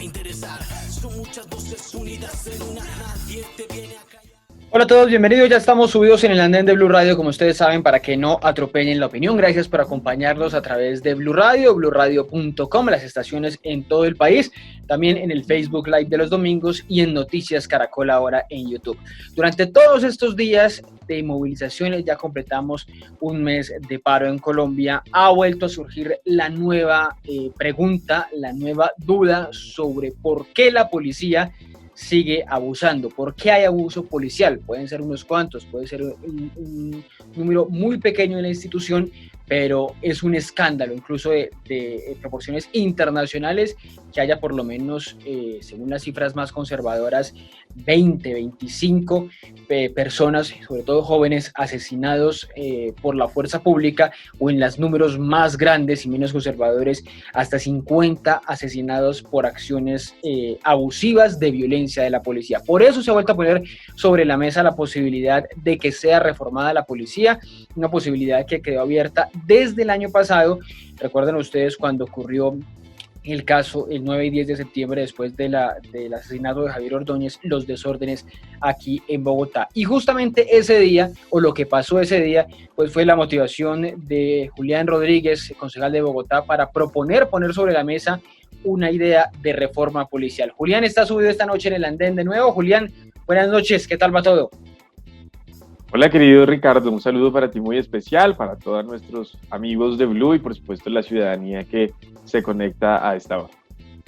interesar. Son muchas voces unidas en una, nadie te viene a callar. Hola a todos, bienvenidos, ya estamos subidos en el andén de Blue Radio, como ustedes saben, para que no atropellen la opinión. Gracias por acompañarnos a través de Blue Radio, bluradio.com, las estaciones en todo el país, también en el Facebook Live de los domingos y en Noticias Caracol ahora en YouTube. Durante todos estos días de movilizaciones, ya completamos un mes de paro en Colombia, ha vuelto a surgir la nueva pregunta, la nueva duda sobre por qué la policía sigue abusando. ¿Por qué hay abuso policial? Pueden ser unos cuantos, puede ser un número muy pequeño en la institución, pero es un escándalo, incluso de proporciones internacionales, que haya por lo menos, según las cifras más conservadoras, 25 personas, sobre todo jóvenes, asesinados por la fuerza pública, o en los números más grandes y menos conservadores, hasta 50 asesinados por acciones abusivas de violencia de la policía. Por eso se ha vuelto a poner sobre la mesa la posibilidad de que sea reformada la policía, una posibilidad que quedó abierta desde el año pasado. Recuerden ustedes cuando ocurrió el caso el 9 y 10 de septiembre, después del asesinato de Javier Ordóñez, los desórdenes aquí en Bogotá. Y justamente ese día, o lo que pasó ese día, pues fue la motivación de Julián Rodríguez, concejal de Bogotá, para poner sobre la mesa una idea de reforma policial. Julián está subido esta noche en el andén de nuevo. Julián, buenas noches, ¿qué tal va todo? Hola querido Ricardo, un saludo para ti muy especial, para todos nuestros amigos de Blue y por supuesto la ciudadanía que se conecta a esta hora.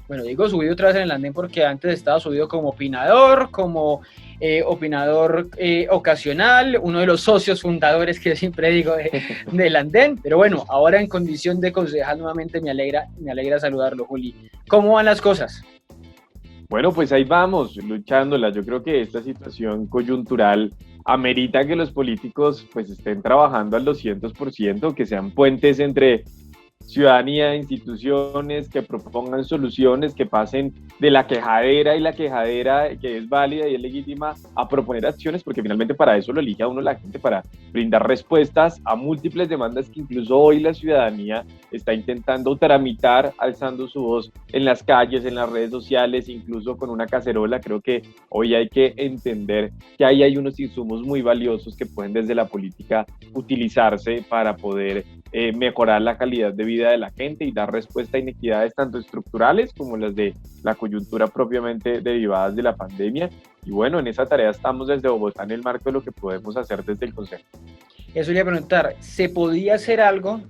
Bueno, digo subido otra vez en el andén porque antes estaba subido como opinador, ocasional, uno de los socios fundadores que siempre digo del andén, pero bueno, ahora en condición de concejal nuevamente me alegra saludarlo, Juli. ¿Cómo van las cosas? Bueno, pues ahí vamos, luchándola. Yo creo que esta situación coyuntural amerita que los políticos pues estén trabajando al 200%, que sean puentes entre ciudadanía, instituciones, que propongan soluciones, que pasen de la quejadera, y la quejadera que es válida y es legítima, a proponer acciones, porque finalmente para eso lo elige a uno la gente, para brindar respuestas a múltiples demandas que incluso hoy la ciudadanía está intentando tramitar, alzando su voz en las calles, en las redes sociales, incluso con una cacerola. Creo que hoy hay que entender que ahí hay unos insumos muy valiosos que pueden desde la política utilizarse para poder mejorar la calidad de vida de la gente y dar respuesta a inequidades tanto estructurales como las de la coyuntura propiamente derivadas de la pandemia. Y bueno, en esa tarea estamos desde Bogotá en el marco de lo que podemos hacer desde el Consejo. Eso le iba a preguntar, ¿se podía hacer algo,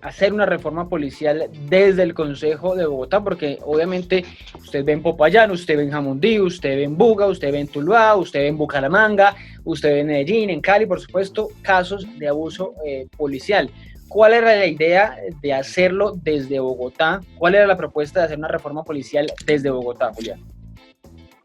hacer una reforma policial desde el Consejo de Bogotá? Porque obviamente usted ve en Popayán, usted ve en Jamundí, usted ve en Buga, usted ve en Tuluá, usted ve en Bucaramanga, usted ve en Medellín, en Cali, por supuesto, casos de abuso policial. ¿Cuál era la idea de hacerlo desde Bogotá? ¿Cuál era la propuesta de hacer una reforma policial desde Bogotá, Julián?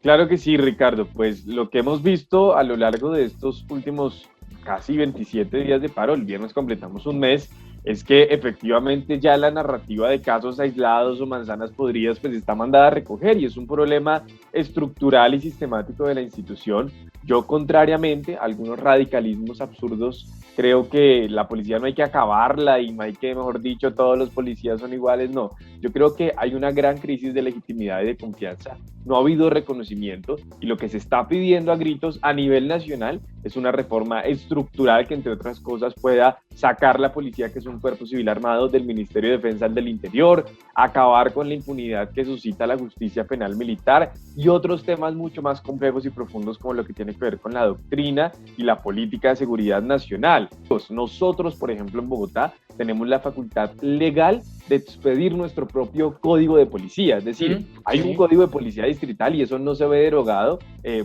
Claro que sí, Ricardo. Pues lo que hemos visto a lo largo de estos últimos casi 27 días de paro, el viernes completamos un mes, es que efectivamente ya la narrativa de casos aislados o manzanas podridas pues está mandada a recoger, y es un problema estructural y sistemático de la institución. Yo, contrariamente a algunos radicalismos absurdos, creo que la policía no hay que acabarla y no hay que, mejor dicho, todos los policías son iguales. No, yo creo que hay una gran crisis de legitimidad y de confianza. No ha habido reconocimiento, y lo que se está pidiendo a gritos a nivel nacional es una reforma estructural que, entre otras cosas, pueda sacar la policía, que es un cuerpo civil armado, del Ministerio de Defensa del Interior, acabar con la impunidad que suscita la justicia penal militar y otros temas mucho más complejos y profundos, como lo que tiene que ver con la doctrina y la política de seguridad nacional. Nosotros, por ejemplo, en Bogotá, tenemos la facultad legal de expedir nuestro propio código de policía, es decir, hay un código de policía distrital y eso no se ve derogado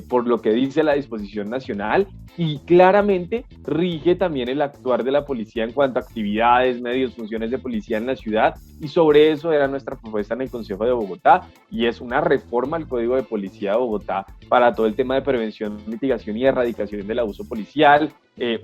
por lo que dice la disposición nacional, y claramente rige también el actuar de la policía en cuanto a actividades, medios, funciones de policía en la ciudad, y sobre eso era nuestra propuesta en el Consejo de Bogotá, y es una reforma al Código de Policía de Bogotá para todo el tema de prevención, mitigación y erradicación del abuso policial,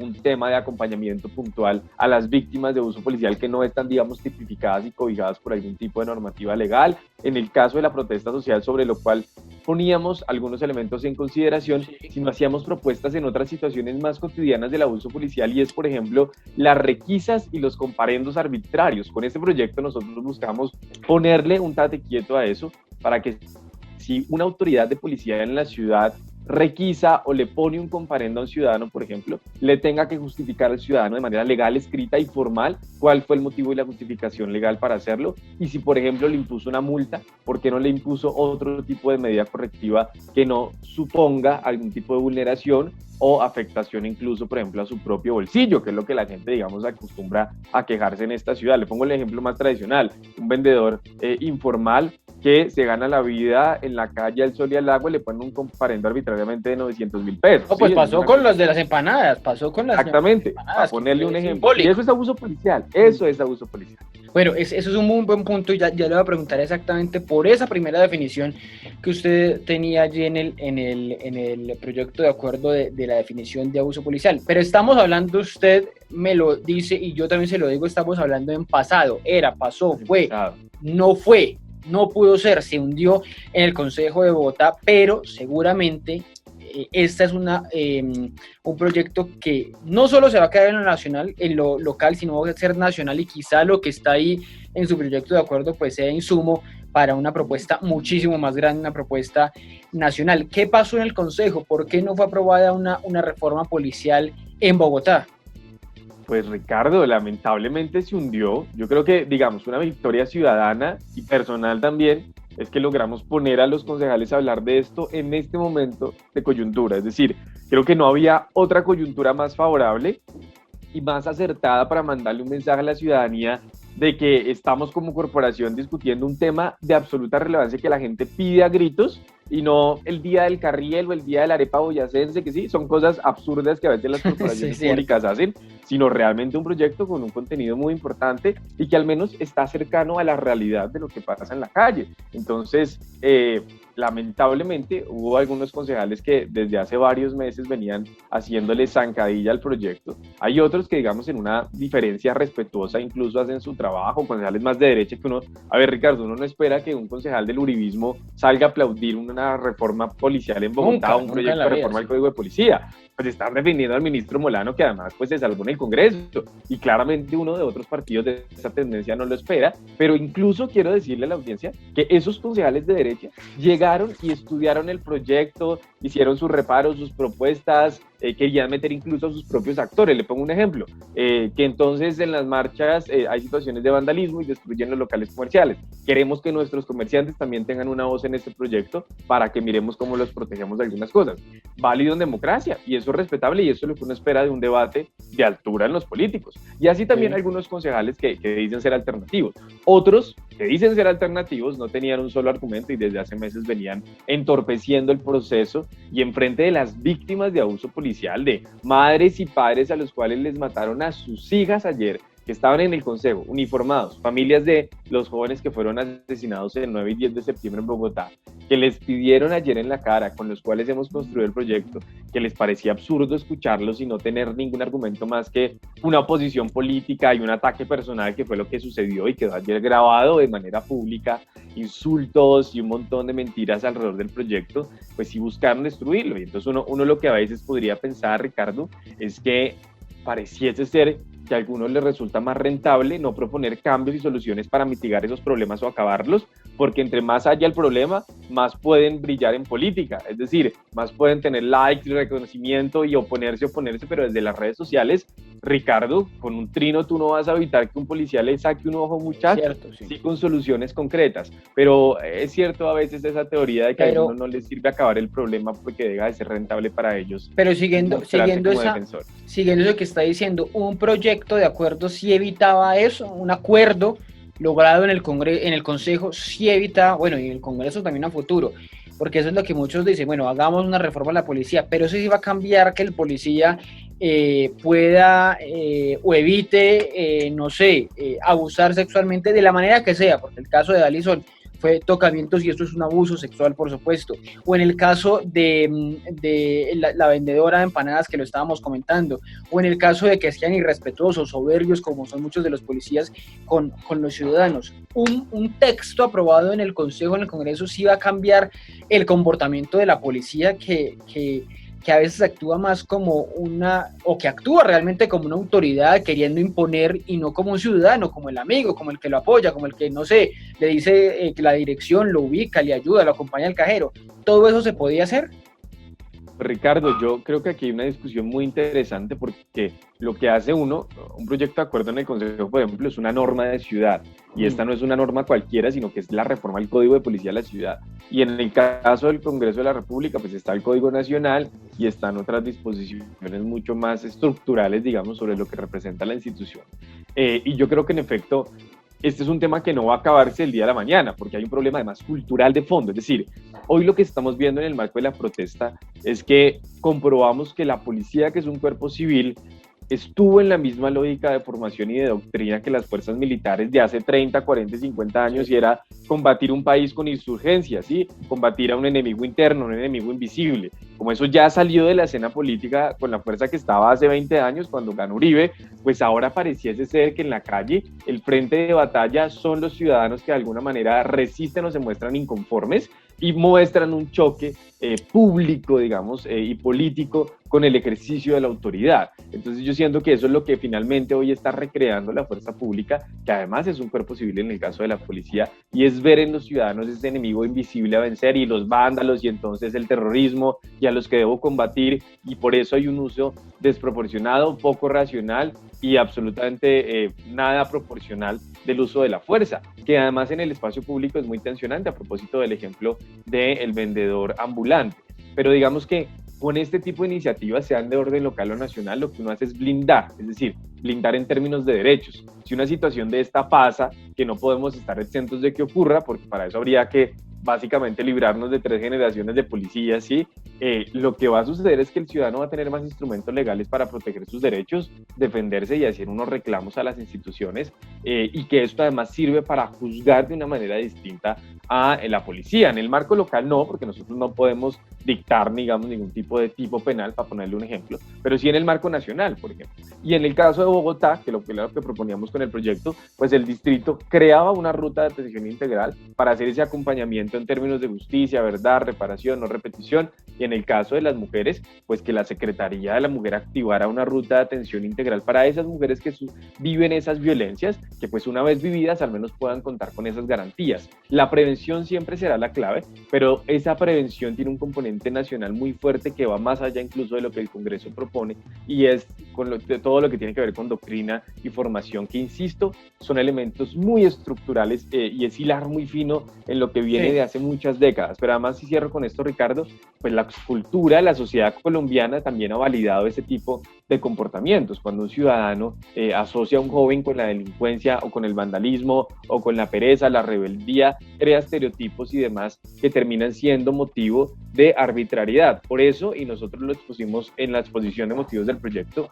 un tema de acompañamiento puntual a las víctimas de abuso policial que no están, digamos, tipificadas y cobijadas por algún tipo de normativa legal. En el caso de la protesta social, sobre lo cual poníamos algunos elementos en consideración, Sí. sino hacíamos propuestas en otras situaciones más cotidianas del abuso policial, y es, por ejemplo, las requisas y los comparendos arbitrarios. Con este proyecto nosotros buscamos ponerle un tate quieto a eso, para que si una autoridad de policía en la ciudad requisa o le pone un comparendo a un ciudadano, por ejemplo, le tenga que justificar al ciudadano de manera legal, escrita y formal cuál fue el motivo y la justificación legal para hacerlo, y si, por ejemplo, le impuso una multa, ¿por qué no le impuso otro tipo de medida correctiva que no suponga algún tipo de vulneración o afectación incluso, por ejemplo, a su propio bolsillo, que es lo que la gente, digamos, acostumbra a quejarse en esta ciudad? Le pongo el ejemplo más tradicional: un vendedor informal que se gana la vida en la calle al sol y al agua, le ponen un comparendo arbitrariamente de 900.000 pesos. No, pues ¿sí? pasó con los de las empanadas, pasó con las Exactamente, empanadas, para ponerle un que es ejemplo. simbólico. Y eso es abuso policial, eso es abuso policial. Bueno, eso es un muy buen punto, y ya le voy a preguntar exactamente por esa primera definición que usted tenía allí en el proyecto de acuerdo de la definición de abuso policial. Pero estamos hablando, usted me lo dice y yo también se lo digo, estamos hablando en pasado, pasó, fue, no pudo ser, se hundió en el Consejo de Bogotá, pero seguramente esta es un proyecto que no solo se va a quedar en lo nacional, en lo local, sino va a ser nacional, y quizá lo que está ahí en su proyecto de acuerdo pues sea insumo para una propuesta muchísimo más grande, una propuesta nacional. ¿Qué pasó en el Consejo? ¿Por qué no fue aprobada una reforma policial en Bogotá? Pues Ricardo, lamentablemente se hundió. Yo creo que, digamos, una victoria ciudadana y personal también es que logramos poner a los concejales a hablar de esto en este momento de coyuntura. Es decir, creo que no había otra coyuntura más favorable y más acertada para mandarle un mensaje a la ciudadanía de que estamos como corporación discutiendo un tema de absoluta relevancia que la gente pide a gritos, y no el día del carriel o el día de la arepa boyacense, que sí, son cosas absurdas que a veces las corporaciones Sí, públicas hacen, sino realmente un proyecto con un contenido muy importante y que al menos está cercano a la realidad de lo que pasa en la calle. Entonces, lamentablemente hubo algunos concejales que desde hace varios meses venían haciéndole zancadilla al proyecto. Hay otros que, digamos, en una diferencia respetuosa incluso hacen su trabajo, concejales más de derecha, que uno, a ver, Ricardo, uno no espera que un concejal del uribismo salga a aplaudir una reforma policial en Bogotá, un proyecto de reforma del Código de Policía. Pues están defendiendo al ministro Molano, que además pues se salvó en el Congreso, y claramente uno de otros partidos de esa tendencia no lo espera. Pero incluso quiero decirle a la audiencia que esos concejales de derecha llegaron y estudiaron el proyecto, hicieron sus reparos, sus propuestas, querían meter incluso a sus propios actores. Le pongo un ejemplo, que entonces en las marchas hay situaciones de vandalismo y destruyen los locales comerciales. Queremos que nuestros comerciantes también tengan una voz en este proyecto para que miremos cómo los protegemos de algunas cosas. Válido en democracia, y eso es respetable, y eso es lo que uno espera de un debate de altura en los políticos. Y así también algunos concejales que dicen ser alternativos. Otros que dicen ser alternativos no tenían un solo argumento y desde hace meses venían entorpeciendo el proceso, y enfrente de las víctimas de abuso policial, de madres y padres a los cuales les mataron a sus hijas ayer, que estaban en el Consejo, uniformados, familias de los jóvenes que fueron asesinados el 9 y 10 de septiembre en Bogotá, que les pidieron ayer en la cara, con los cuales hemos construido el proyecto, que les parecía absurdo escucharlos y no tener ningún argumento más que una oposición política y un ataque personal, que fue lo que sucedió y quedó ayer grabado de manera pública, insultos y un montón de mentiras alrededor del proyecto, pues sí buscaron destruirlo. Y entonces uno lo que a veces podría pensar, Ricardo, es que pareciese ser que a algunos les resulta más rentable no proponer cambios y soluciones para mitigar esos problemas o acabarlos, porque entre más haya el problema, más pueden brillar en política, es decir, más pueden tener likes, reconocimiento y oponerse, pero desde las redes sociales, Ricardo, con un trino tú no vas a evitar que un policía le saque un ojo a un muchacho, Cierto, sí, con soluciones concretas, pero es cierto a veces esa teoría de que a uno no les sirve acabar el problema porque deja de ser rentable para ellos. Pero siguiendo eso que está diciendo, un proyecto de acuerdo sí evitaba eso, un acuerdo logrado en el Consejo sí evitaba, bueno, y en el Congreso también a futuro, porque eso es lo que muchos dicen, bueno, hagamos una reforma a la policía, pero eso sí va a cambiar que el policía pueda o evite, no sé, abusar sexualmente de la manera que sea, porque el caso de Dalisol fue tocamientos y esto es un abuso sexual, por supuesto. O en el caso de la vendedora de empanadas que lo estábamos comentando, o en el caso de que sean irrespetuosos, soberbios, como son muchos de los policías con los ciudadanos. Un texto aprobado en el Consejo, en el Congreso, sí va a cambiar el comportamiento de la policía que a veces actúa más como o que actúa realmente como una autoridad queriendo imponer y no como un ciudadano, como el amigo, como el que lo apoya, como el que, no sé, le dice que la dirección, lo ubica, le ayuda, lo acompaña al cajero. ¿Todo eso se podía hacer? Ricardo, yo creo que aquí hay una discusión muy interesante porque lo que hace un proyecto de acuerdo en el Consejo, por ejemplo, es una norma de ciudad, y esta no es una norma cualquiera, sino que es la reforma al Código de Policía de la Ciudad. Y en el caso del Congreso de la República, pues está el Código Nacional y están otras disposiciones mucho más estructurales, digamos, sobre lo que representa la institución. Y yo creo que en efecto, este es un tema que no va a acabarse el día de la mañana, porque hay un problema además cultural de fondo. Es decir, hoy lo que estamos viendo en el marco de la protesta es que comprobamos que la policía, que es un cuerpo civil, estuvo en la misma lógica de formación y de doctrina que las fuerzas militares de hace 30, 40, 50 años, y era combatir un país con insurgencia, ¿sí? Combatir a un enemigo interno, un enemigo invisible. Como eso ya salió de la escena política con la fuerza que estaba hace 20 años cuando ganó Uribe, pues ahora pareciese ser que en la calle el frente de batalla son los ciudadanos que de alguna manera resisten o se muestran inconformes y muestran un choque público, digamos, y político con el ejercicio de la autoridad. Entonces yo siento que eso es lo que finalmente hoy está recreando la fuerza pública, que además es un cuerpo civil en el caso de la policía, y es ver en los ciudadanos ese enemigo invisible a vencer, y los vándalos, y entonces el terrorismo, y a los que debo combatir, y por eso hay un uso desproporcionado, poco racional y absolutamente nada proporcional del uso de la fuerza, que además en el espacio público es muy tensionante, a propósito del ejemplo del vendedor ambulante. Pero digamos que con este tipo de iniciativas, sean de orden local o nacional, lo que uno hace es blindar, es decir, blindar en términos de derechos. Si una situación de esta pasa, que no podemos estar exentos de que ocurra, porque para eso habría que básicamente librarnos de 3 generaciones de policías, ¿sí? Lo que va a suceder es que el ciudadano va a tener más instrumentos legales para proteger sus derechos, defenderse y hacer unos reclamos a las instituciones, y que esto además sirve para juzgar de una manera distinta a la policía. En el marco local no, porque nosotros no podemos dictar, digamos, ningún tipo de tipo penal, para ponerle un ejemplo, pero sí en el marco nacional, por ejemplo. Y en el caso de Bogotá, que lo que proponíamos con el proyecto, pues el distrito creaba una ruta de atención integral para hacer ese acompañamiento en términos de justicia, verdad, reparación, no repetición. Y en el caso de las mujeres, pues que la Secretaría de la Mujer activara una ruta de atención integral para esas mujeres que viven esas violencias, que pues una vez vividas al menos puedan contar con esas garantías. La prevención siempre será la clave, pero esa prevención tiene un componente nacional muy fuerte que va más allá incluso de lo que el Congreso propone, y es de todo lo que tiene que ver con doctrina y formación, que insisto, son elementos muy estructurales, y es hilar muy fino en lo que viene de hace muchas décadas. Pero además, si cierro con esto, Ricardo, pues la cultura, la sociedad colombiana también ha validado ese tipo de comportamientos. Cuando un ciudadano asocia a un joven con la delincuencia o con el vandalismo o con la pereza, la rebeldía, crea estereotipos y demás que terminan siendo motivo de arbitrariedad. Por eso, y nosotros lo expusimos en la exposición de motivos del proyecto,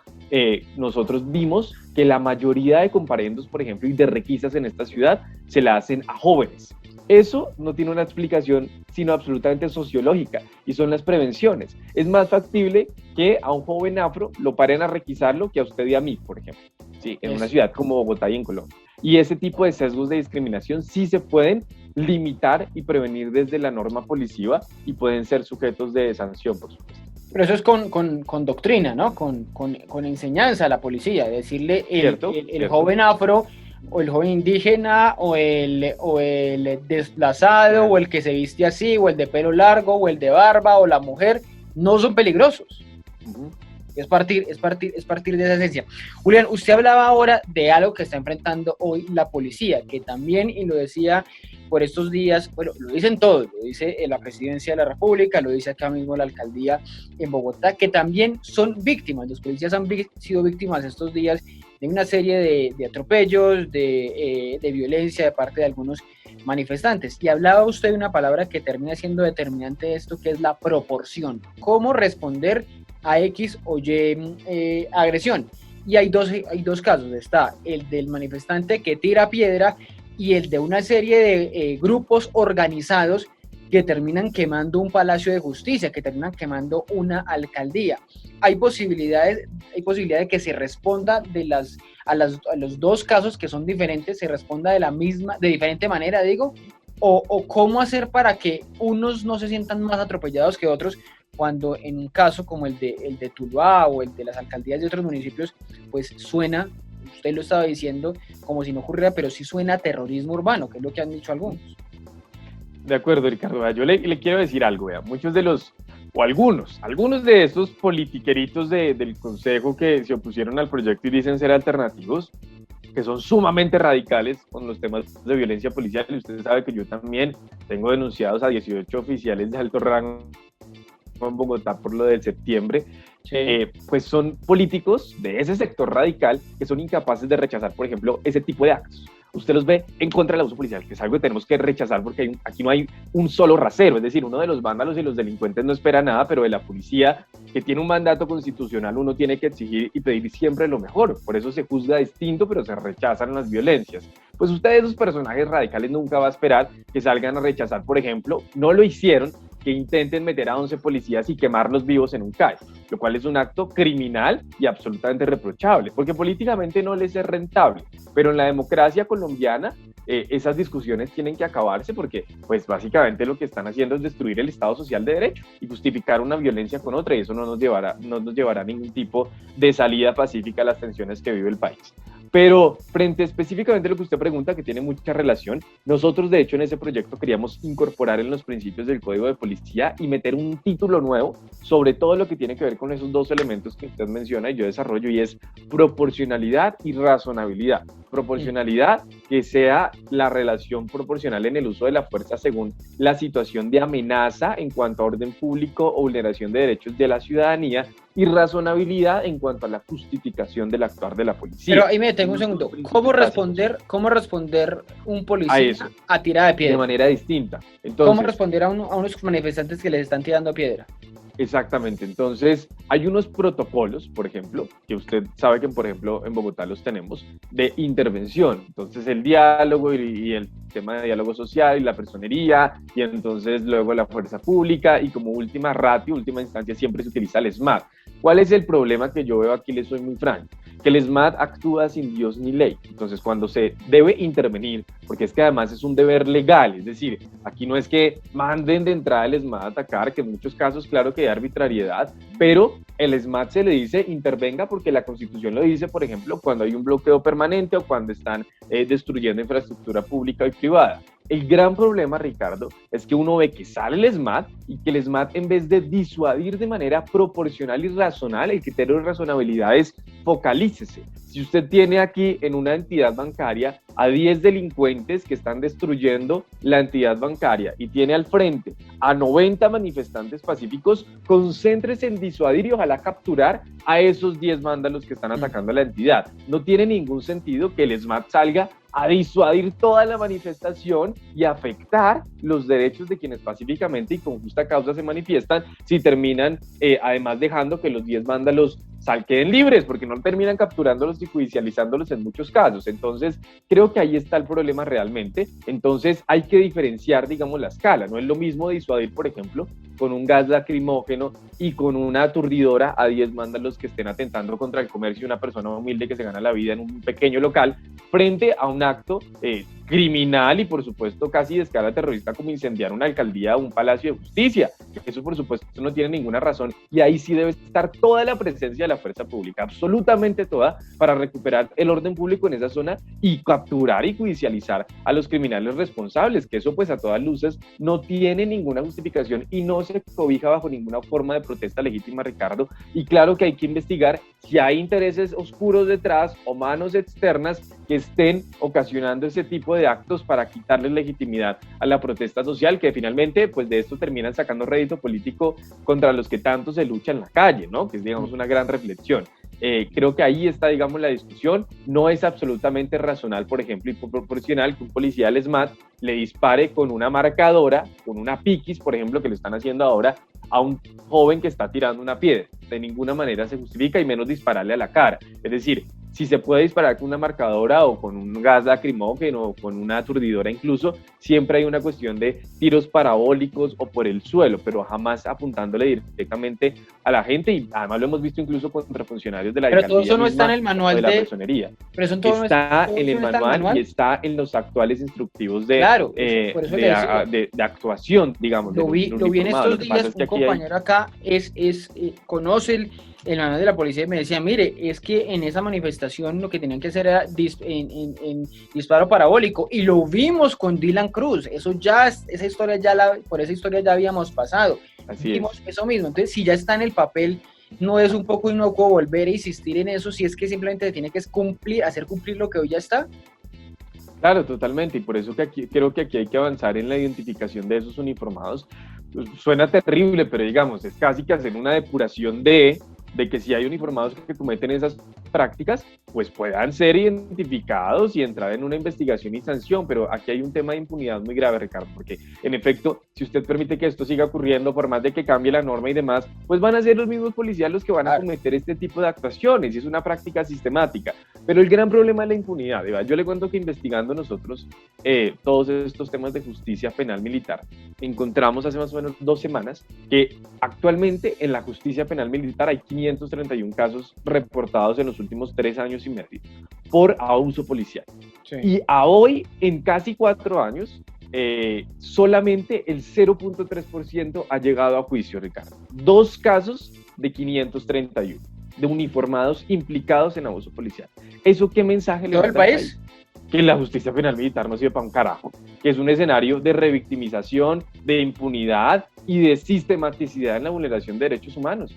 nosotros vimos que la mayoría de comparendos, por ejemplo, y de requisas en esta ciudad se la hacen a jóvenes. Eso no tiene una explicación sino absolutamente sociológica, y son las prevenciones. Es más factible que a un joven afro lo paren a requisarlo que a usted y a mí, por ejemplo, ¿sí? En una ciudad como Bogotá y en Colombia. Y ese tipo de sesgos de discriminación sí se pueden limitar y prevenir desde la norma policiva, y pueden ser sujetos de sanción, por supuesto. Pero eso es con doctrina, ¿no? Con enseñanza a la policía, decirle el joven afro, o el joven indígena, o el desplazado, o el que se viste así, o el de pelo largo, o el de barba, o la mujer, no son peligrosos. Uh-huh. Es partir de esa esencia. Julián, usted hablaba ahora de algo que está enfrentando hoy la policía, que también, y lo decía por estos días, bueno, lo dicen todos, lo dice la Presidencia de la República, lo dice acá mismo la Alcaldía en Bogotá, que también son víctimas. Los policías han sido víctimas estos días de una serie de atropellos, de violencia de parte de algunos manifestantes. Y hablaba usted de una palabra que termina siendo determinante de esto, que es la proporción. ¿Cómo responder a X o Y agresión? Y hay dos casos. Está el del manifestante que tira piedra, y el de una serie de grupos organizados que terminan quemando un palacio de justicia, que terminan quemando una alcaldía. Hay posibilidad de que se responda a los dos casos que son diferentes, se responda de diferente manera, digo, o cómo hacer para que unos no se sientan más atropellados que otros, cuando en un caso como el de Tuluá o el de las alcaldías de otros municipios, pues suena, usted lo estaba diciendo, como si no ocurriera, pero sí suena a terrorismo urbano, que es lo que han dicho algunos. De acuerdo, Ricardo. Vea, yo le quiero decir algo, vea. Muchos de los, o algunos de esos politiqueritos del Consejo que se opusieron al proyecto y dicen ser alternativos, que son sumamente radicales con los temas de violencia policial, y usted sabe que yo también tengo denunciados a 18 oficiales de alto rango en Bogotá por lo del septiembre, pues son políticos de ese sector radical que son incapaces de rechazar, por ejemplo, ese tipo de actos. Usted los ve en contra del abuso policial, que es algo que tenemos que rechazar porque aquí no hay un solo rasero, es decir, uno de los vándalos y los delincuentes no espera nada, pero de la policía, que tiene un mandato constitucional, uno tiene que exigir y pedir siempre lo mejor. Por eso se juzga distinto, pero se rechazan las violencias. Pues usted de esos personajes radicales nunca va a esperar que salgan a rechazar, por ejemplo, no lo hicieron, que intenten meter a 11 policías y quemarlos vivos en un CAI, lo cual es un acto criminal y absolutamente reprochable, porque políticamente no les es rentable, pero en la democracia colombiana esas discusiones tienen que acabarse porque pues básicamente lo que están haciendo es destruir el Estado Social de Derecho y justificar una violencia con otra, y eso no nos llevará a ningún tipo de salida pacífica a las tensiones que vive el país. Pero frente específicamente a lo que usted pregunta, que tiene mucha relación, nosotros de hecho en ese proyecto queríamos incorporar en los principios del Código de Policía y meter un título nuevo sobre todo lo que tiene que ver con esos dos elementos que usted menciona y yo desarrollo, y es proporcionalidad y razonabilidad. Proporcionalidad, que sea la relación proporcional en el uso de la fuerza según la situación de amenaza en cuanto a orden público o vulneración de derechos de la ciudadanía, y razonabilidad en cuanto a la justificación del actuar de la policía. Pero ahí me detengo un segundo. ¿Cómo responder un policía a tirada de piedra? De manera distinta. Entonces, ¿cómo responder a unos manifestantes que les están tirando piedra? Exactamente, entonces hay unos protocolos, por ejemplo, que usted sabe que por ejemplo en Bogotá los tenemos, de intervención. Entonces el diálogo y el tema de diálogo social y la personería, y entonces luego la fuerza pública, y como última ratio, última instancia, siempre se utiliza el SMAT. ¿Cuál es el problema que yo veo aquí? Les soy muy franco, que el SMAT actúa sin Dios ni ley. Entonces cuando se debe intervenir, porque es que además es un deber legal, es decir, aquí no es que manden de entrada el SMAT a atacar, que en muchos casos claro que hay arbitrariedad, pero el SMAT se le dice intervenga porque la Constitución lo dice, por ejemplo, cuando hay un bloqueo permanente o cuando están destruyendo infraestructura pública y privada. El gran problema, Ricardo, es que uno ve que sale el SMAT y que el SMAT, en vez de disuadir de manera proporcional y razonable, el criterio de razonabilidad es focalícese. Si usted tiene aquí en una entidad bancaria a 10 delincuentes que están destruyendo la entidad bancaria y tiene al frente a 90 manifestantes pacíficos, concéntrese en disuadir y ojalá capturar a esos 10 vándalos que están atacando a la entidad. No tiene ningún sentido que el SMAT salga a disuadir toda la manifestación y afectar los derechos de quienes pacíficamente y con justa causa se manifiestan, si terminan además dejando que los 10 vándalos queden libres, porque no terminan capturándolos y judicializándolos en muchos casos. Entonces, creo que ahí está el problema realmente. Entonces, hay que diferenciar, digamos, la escala. No es lo mismo disuadir, por ejemplo, con un gas lacrimógeno y con una aturdidora a 10 vándalos que estén atentando contra el comercio de una persona humilde que se gana la vida en un pequeño local, frente a un acto criminal y por supuesto casi de escala terrorista como incendiar una alcaldía o un palacio de justicia. Eso por supuesto no tiene ninguna razón, y ahí sí debe estar toda la presencia de la fuerza pública, absolutamente toda, para recuperar el orden público en esa zona y capturar y judicializar a los criminales responsables, que eso pues a todas luces no tiene ninguna justificación y no se cobija bajo ninguna forma de protesta legítima, Ricardo. Y claro que hay que investigar si hay intereses oscuros detrás o manos externas que estén ocasionando ese tipo de actos para quitarles legitimidad a la protesta social, que finalmente pues de esto terminan sacando rédito político contra los que tanto se lucha en la calle, ¿no? Que es, digamos, una gran reflexión. Creo que ahí está, digamos, la discusión. No es absolutamente racional, por ejemplo, y proporcional que un policía del SMAT le dispare con una marcadora, con una piquis, por ejemplo, que lo están haciendo ahora, a un joven que está tirando una piedra. De ninguna manera se justifica, y menos dispararle a la cara. Es decir, si se puede disparar con una marcadora o con un gas lacrimógeno o con una aturdidora incluso, siempre hay una cuestión de tiros parabólicos o por el suelo, pero jamás apuntándole directamente a la gente, y además lo hemos visto incluso contra funcionarios de la Pero todo alcaldía eso no está en el misma manual o de la de... personería. Pero eso todo Está todo en eso el no está en manual y está en los actuales instructivos de, Claro, por eso le decía. de actuación, digamos. Lo vi en estos días, un compañero acá conoce el manual de la policía y me decía, mire, es que en esa manifestación lo que tenían que hacer era disparo parabólico, y lo vimos con Dylan Cruz, por esa historia ya habíamos pasado. Así Vimos es. eso mismo, entonces si ya está en el papel, no es un poco inocuo volver a insistir en eso, si es que simplemente tiene que hacer cumplir lo que hoy ya está. Claro, totalmente, y por eso creo que aquí hay que avanzar en la identificación de esos uniformados. Pues, suena terrible, pero digamos, es casi que hacer una depuración de que si hay uniformados que cometen esas prácticas, pues puedan ser identificados y entrar en una investigación y sanción, pero aquí hay un tema de impunidad muy grave, Ricardo, porque en efecto, si usted permite que esto siga ocurriendo, por más de que cambie la norma y demás, pues van a ser los mismos policías los que van a cometer este tipo de actuaciones, y es una práctica sistemática. Pero el gran problema es la impunidad, Eva. Yo le cuento que investigando nosotros todos estos temas de justicia penal militar, encontramos hace más o menos 2 semanas que actualmente en la justicia penal militar hay 531 casos reportados en los últimos 3 años y medio por abuso policial. Sí. Y a hoy, en casi 4 años, solamente el 0.3% ha llegado a juicio, Ricardo. 2 casos de 531 de uniformados implicados en abuso policial. ¿Eso qué mensaje le da al país? Que la justicia penal militar no sirve para un carajo, que es un escenario de revictimización, de impunidad y de sistematicidad en la vulneración de derechos humanos.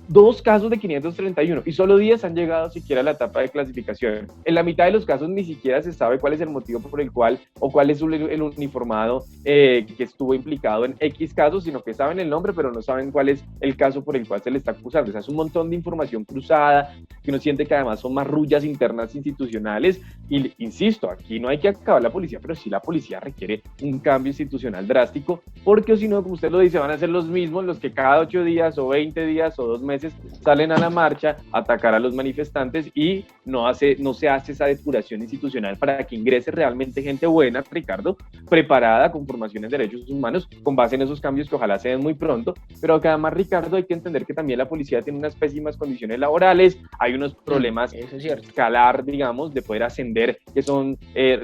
2 casos de 531 y solo 10 han llegado siquiera a la etapa de clasificación. En la mitad de los casos ni siquiera se sabe cuál es el motivo por el cual o cuál es el uniformado que estuvo implicado en X casos, sino que saben el nombre pero no saben cuál es el caso por el cual se le está acusando. O sea, es un montón de información cruzada que uno siente que además son marrullas internas institucionales y insisto, aquí no hay que acabar la policía, pero sí la policía requiere un cambio institucional drástico, porque si no, como usted lo dice, van a ser los mismos los que cada 8 días o 20 días o 2 meses salen a la marcha a atacar a los manifestantes y no se hace esa depuración institucional para que ingrese realmente gente buena, Ricardo, preparada con formación en derechos humanos con base en esos cambios que ojalá se den muy pronto, pero que además, Ricardo, hay que entender que también la policía tiene unas pésimas condiciones laborales, hay unos problemas escalar, digamos, de poder ascender que son,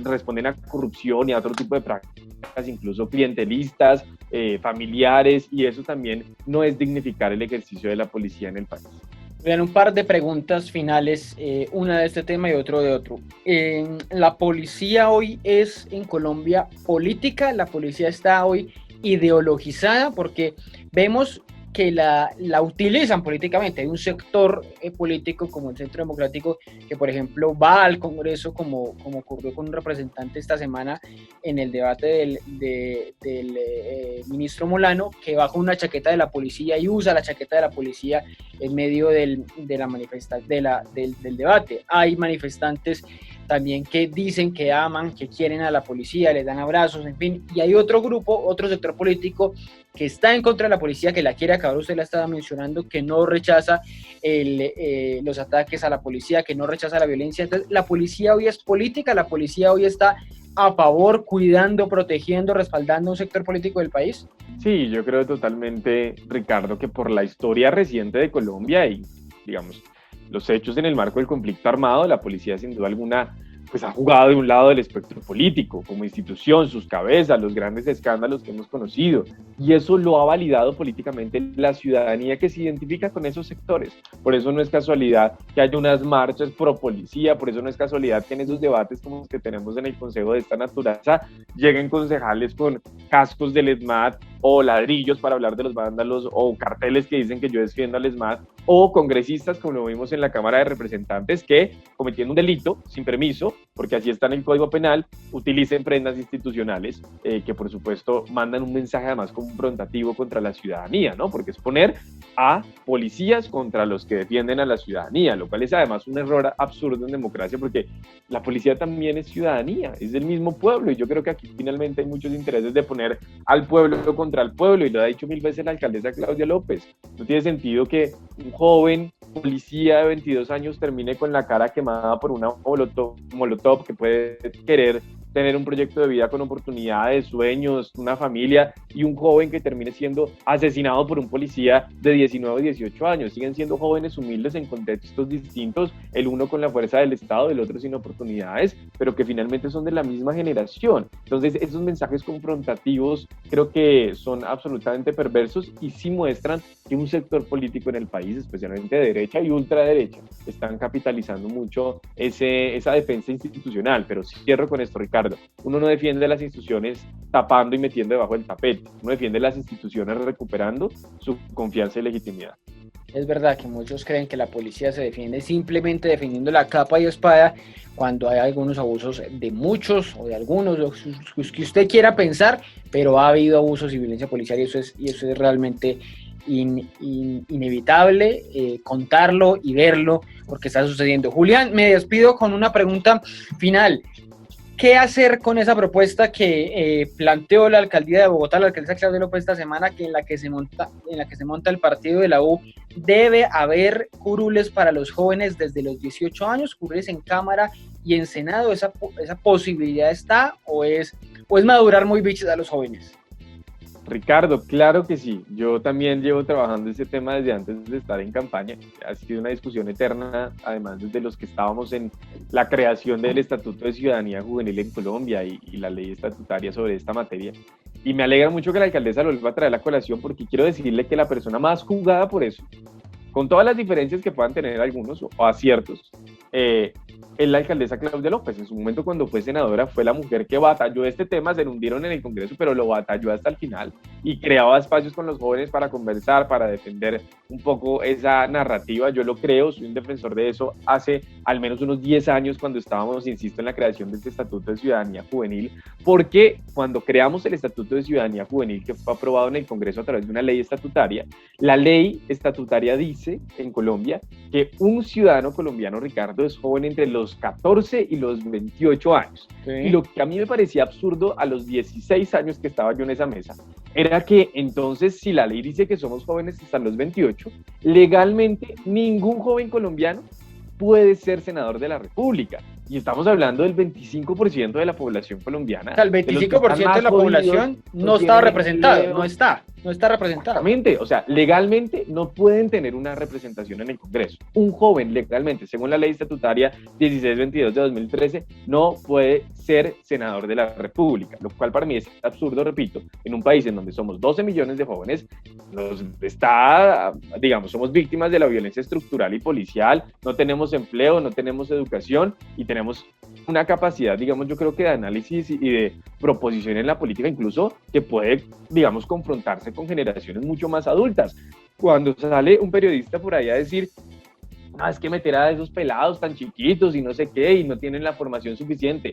responden a corrupción y a otro tipo de prácticas, incluso clientelistas, familiares, y eso también no es dignificar el ejercicio de la policía en el país. Vean, un par de preguntas finales, una de este tema y otro de otro. ¿La policía hoy es en Colombia política? ¿La policía está hoy ideologizada? Porque vemos que la utilizan políticamente. Hay un sector político como el Centro Democrático que, por ejemplo, va al Congreso, como ocurrió con un representante esta semana en el debate del ministro Molano, que va con una chaqueta de la policía y usa la chaqueta de la policía en medio del debate. Hay manifestantes también que dicen que aman, que quieren a la policía, les dan abrazos, en fin, y hay otro grupo, otro sector político que está en contra de la policía, que la quiere acabar, usted la estaba mencionando, que no rechaza los ataques a la policía, que no rechaza la violencia. Entonces, la policía hoy es política, la policía hoy está a favor, cuidando, protegiendo, respaldando un sector político del país. Sí, yo creo totalmente, Ricardo, que por la historia reciente de Colombia y, digamos, los hechos en el marco del conflicto armado, la policía sin duda alguna pues ha jugado de un lado del espectro político, como institución, sus cabezas, los grandes escándalos que hemos conocido, y eso lo ha validado políticamente la ciudadanía que se identifica con esos sectores. Por eso no es casualidad que haya unas marchas pro policía, por eso no es casualidad que en esos debates como los que tenemos en el Consejo de esta naturaleza lleguen concejales con cascos del ESMAD o ladrillos para hablar de los vándalos o carteles que dicen que yo defiendo al ESMAD, o congresistas, como lo vimos en la Cámara de Representantes, que cometiendo un delito sin permiso, porque así está en el Código Penal, utilicen prendas institucionales que por supuesto mandan un mensaje además confrontativo contra la ciudadanía, ¿no? Porque es poner a policías contra los que defienden a la ciudadanía, lo cual es además un error absurdo en democracia, porque la policía también es ciudadanía, es del mismo pueblo, y yo creo que aquí finalmente hay muchos intereses de poner al pueblo contra contra el pueblo, y lo ha dicho mil veces la alcaldesa Claudia López. No tiene sentido que un joven policía de 22 años termine con la cara quemada por una molotov que puede querer tener un proyecto de vida con oportunidades, sueños, una familia, y un joven que termine siendo asesinado por un policía de 19 o 18 años. Siguen siendo jóvenes humildes en contextos distintos, el uno con la fuerza del Estado, el otro sin oportunidades, pero que finalmente son de la misma generación. Entonces, esos mensajes confrontativos creo que son absolutamente perversos y sí muestran que un sector político en el país, especialmente de derecha y ultraderecha, están capitalizando mucho esa defensa institucional. Pero cierro con esto, Ricardo. Uno no defiende las instituciones tapando y metiendo debajo del tapete. Uno defiende las instituciones recuperando su confianza y legitimidad. Es verdad que muchos creen que la policía se defiende simplemente defendiendo la capa y espada, cuando hay algunos abusos de muchos o de algunos, los que usted quiera pensar, pero ha habido abusos y violencia policial, y eso es realmente inevitable contarlo y verlo, porque está sucediendo. Julián, me despido con una pregunta final. ¿Qué hacer con esa propuesta que planteó la alcaldía de Bogotá, la alcaldesa Claudia López, esta semana, que en la que se monta el partido de la U? ¿Debe haber curules para los jóvenes desde los 18 años, curules en Cámara y en Senado? ¿Esa posibilidad está o es madurar muy bichos a los jóvenes? Ricardo, claro que sí. Yo también llevo trabajando ese tema desde antes de estar en campaña. Ha sido una discusión eterna, además desde los que estábamos en la creación del Estatuto de Ciudadanía Juvenil en Colombia y la ley estatutaria sobre esta materia. Y me alegra mucho que la alcaldesa lo vuelva a traer a la colación, porque quiero decirle que la persona más jugada por eso, con todas las diferencias que puedan tener algunos o aciertos, es la alcaldesa Claudia López. En su momento, cuando fue senadora, fue la mujer que batalló este tema. Se lo hundieron en el Congreso, pero lo batalló hasta el final y creaba espacios con los jóvenes para conversar, para defender un poco esa narrativa. Yo lo creo, soy un defensor de eso hace al menos unos 10 años, cuando estábamos, insisto, en la creación de este Estatuto de Ciudadanía Juvenil, porque cuando creamos el Estatuto de Ciudadanía Juvenil, que fue aprobado en el Congreso a través de una ley estatutaria, la ley estatutaria dice en Colombia que un ciudadano colombiano, Ricardo, es joven entre los 14 y los 28 años. Sí. Y lo que a mí me parecía absurdo a los 16 años que estaba yo en esa mesa, era que entonces, si la ley dice que somos jóvenes hasta los 28, legalmente ningún joven colombiano puede ser senador de la República. Y estamos hablando del 25% de la población colombiana. O sea, el 25% de la población no está representado, no está representado. Exactamente, o sea, legalmente no pueden tener una representación en el Congreso. Un joven legalmente, según la ley estatutaria 1622 de 2013, no puede ser senador de la República, lo cual para mí es absurdo, repito, en un país en donde somos 12 millones de jóvenes, somos víctimas de la violencia estructural y policial, no tenemos empleo, no tenemos educación y tenemos una capacidad, yo creo que de análisis y de proposición en la política, incluso que puede, confrontarse con generaciones mucho más adultas. Cuando sale un periodista por ahí a decir, es que meter a esos pelados tan chiquitos y no sé qué, y no tienen la formación suficiente.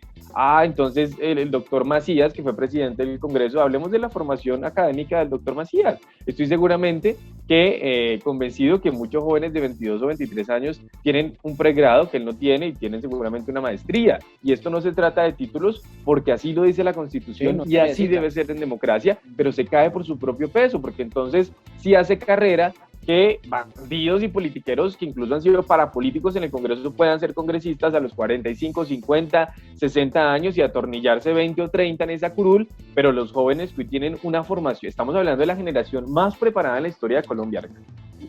Entonces el doctor Macías, que fue presidente del Congreso, hablemos de la formación académica del doctor Macías. Estoy seguramente convencido que muchos jóvenes de 22 o 23 años tienen un pregrado que él no tiene, y tienen seguramente una maestría. Y esto no se trata de títulos, porque así lo dice la Constitución, y así debe ser en democracia, pero se cae por su propio peso, porque entonces sí hace carrera que bandidos y politiqueros que incluso han sido parapolíticos en el Congreso puedan ser congresistas a los 45, 50, 60 años y atornillarse 20 o 30 en esa curul, pero los jóvenes que tienen una formación, estamos hablando de la generación más preparada en la historia de Colombia,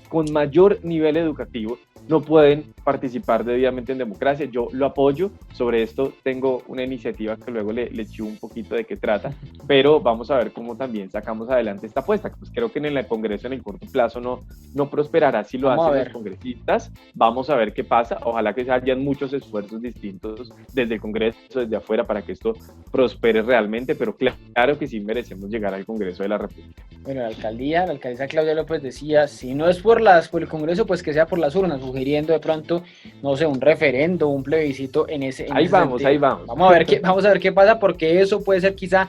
con mayor nivel educativo, no pueden participar debidamente en democracia. Yo lo apoyo. Sobre esto tengo una iniciativa que luego le chivo un poquito de qué trata, pero vamos a ver cómo también sacamos adelante esta apuesta. Pues creo que en el Congreso en el corto plazo no prosperará si lo hacen los congresistas. Vamos a ver qué pasa. Ojalá que se hayan muchos esfuerzos distintos desde el Congreso, desde afuera, para que esto prospere realmente, pero claro que sí merecemos llegar al Congreso de la República. Bueno, la alcaldesa Claudia López decía, si no es por el Congreso, pues que sea por las urnas, sugiriendo de pronto, no sé, un referendo, un plebiscito en ese Ahí vamos. Vamos a ver qué pasa, porque eso puede ser quizá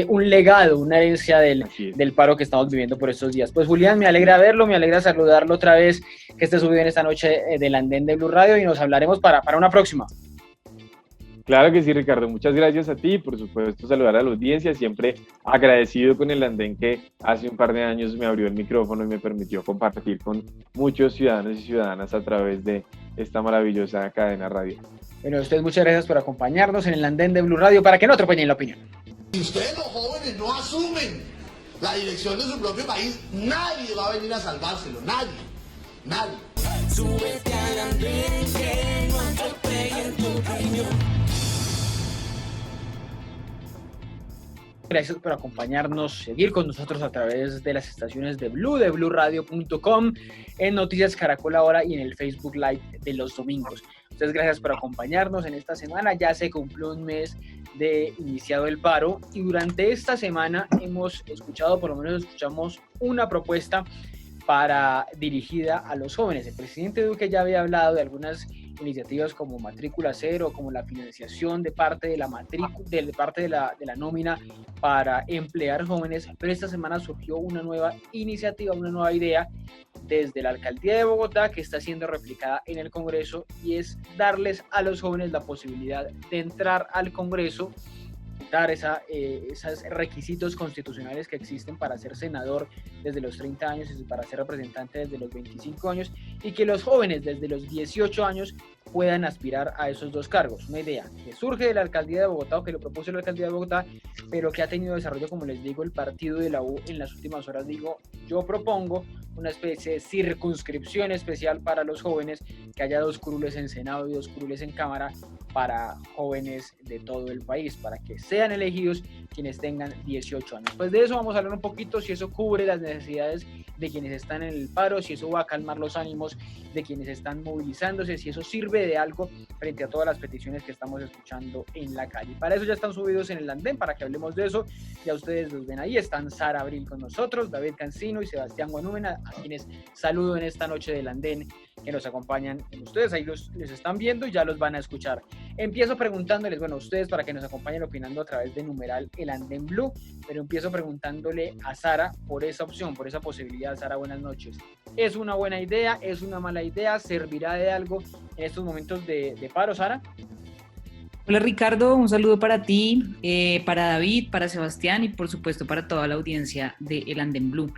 un legado, una herencia del paro que estamos viviendo por estos días. Pues Julián, me alegra verlo, me alegra saludarlo otra vez, que esté subido en esta noche del andén de Blue Radio, y nos hablaremos para una próxima. Claro que sí, Ricardo, muchas gracias a ti, por supuesto saludar a la audiencia, siempre agradecido con el andén que hace un par de años me abrió el micrófono y me permitió compartir con muchos ciudadanos y ciudadanas a través de esta maravillosa cadena radio. Bueno, a ustedes muchas gracias por acompañarnos en el andén de Blue Radio para que no atropellen la opinión. Si ustedes los jóvenes no asumen la dirección de su propio país, nadie va a venir a salvárselo, nadie. Súbete al andén que no atropellen tu opinión. Gracias por acompañarnos, seguir con nosotros a través de las estaciones de Blue, de bluradio.com, en Noticias Caracol Ahora y en el Facebook Live de los domingos. Muchas gracias por acompañarnos en esta semana. Ya se cumplió un mes de iniciado el paro y durante esta semana hemos escuchado, por lo menos escuchamos una propuesta dirigida a los jóvenes. El presidente Duque ya había hablado de algunas iniciativas como matrícula cero, como la financiación de parte de la nómina para emplear jóvenes, pero esta semana surgió una nueva iniciativa, una nueva idea desde la Alcaldía de Bogotá que está siendo replicada en el Congreso y es darles a los jóvenes la posibilidad de entrar al Congreso, dar esos requisitos constitucionales que existen para ser senador desde los 30 años y para ser representante desde los 25 años y que los jóvenes desde los 18 años puedan aspirar a esos dos cargos. Una idea que surge de la Alcaldía de Bogotá o que lo propuso la Alcaldía de Bogotá, pero que ha tenido desarrollo, como les digo, el partido de la U en las últimas horas. Yo propongo una especie de circunscripción especial para los jóvenes, que haya 2 curules en Senado y 2 curules en Cámara para jóvenes de todo el país, para que sean elegidos quienes tengan 18 años. Pues de eso vamos a hablar un poquito, si eso cubre las necesidades de quienes están en el paro, si eso va a calmar los ánimos de quienes están movilizándose, si eso sirve de algo frente a todas las peticiones que estamos escuchando en la calle. Para eso ya están subidos en el andén, para que hablemos de eso. Ya ustedes los ven ahí, están Sara Abril con nosotros, David Cancino y Sebastián Guanúmena, a quienes saludo en esta noche del andén, que nos acompañan en ustedes, ahí los están viendo y ya los van a escuchar. Empiezo preguntándoles, bueno, ustedes para que nos acompañen opinando a través de numeral El Andén Blue, pero empiezo preguntándole a Sara por esa opción, por esa posibilidad. Sara, buenas noches. ¿Es una buena idea? ¿Es una mala idea? ¿Servirá de algo en estos momentos de paro, Sara? Hola Ricardo, un saludo para ti, para David, para Sebastián y por supuesto para toda la audiencia de El Andén Blue.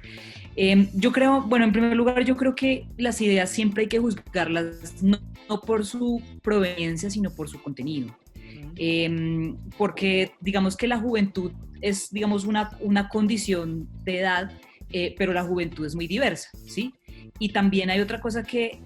Yo creo, bueno, en primer lugar, yo creo que las ideas siempre hay que juzgarlas no por su proveniencia, sino por su contenido. Porque digamos que la juventud es, digamos, una condición de edad, pero la juventud es muy diversa, ¿sí? Y también hay otra cosa que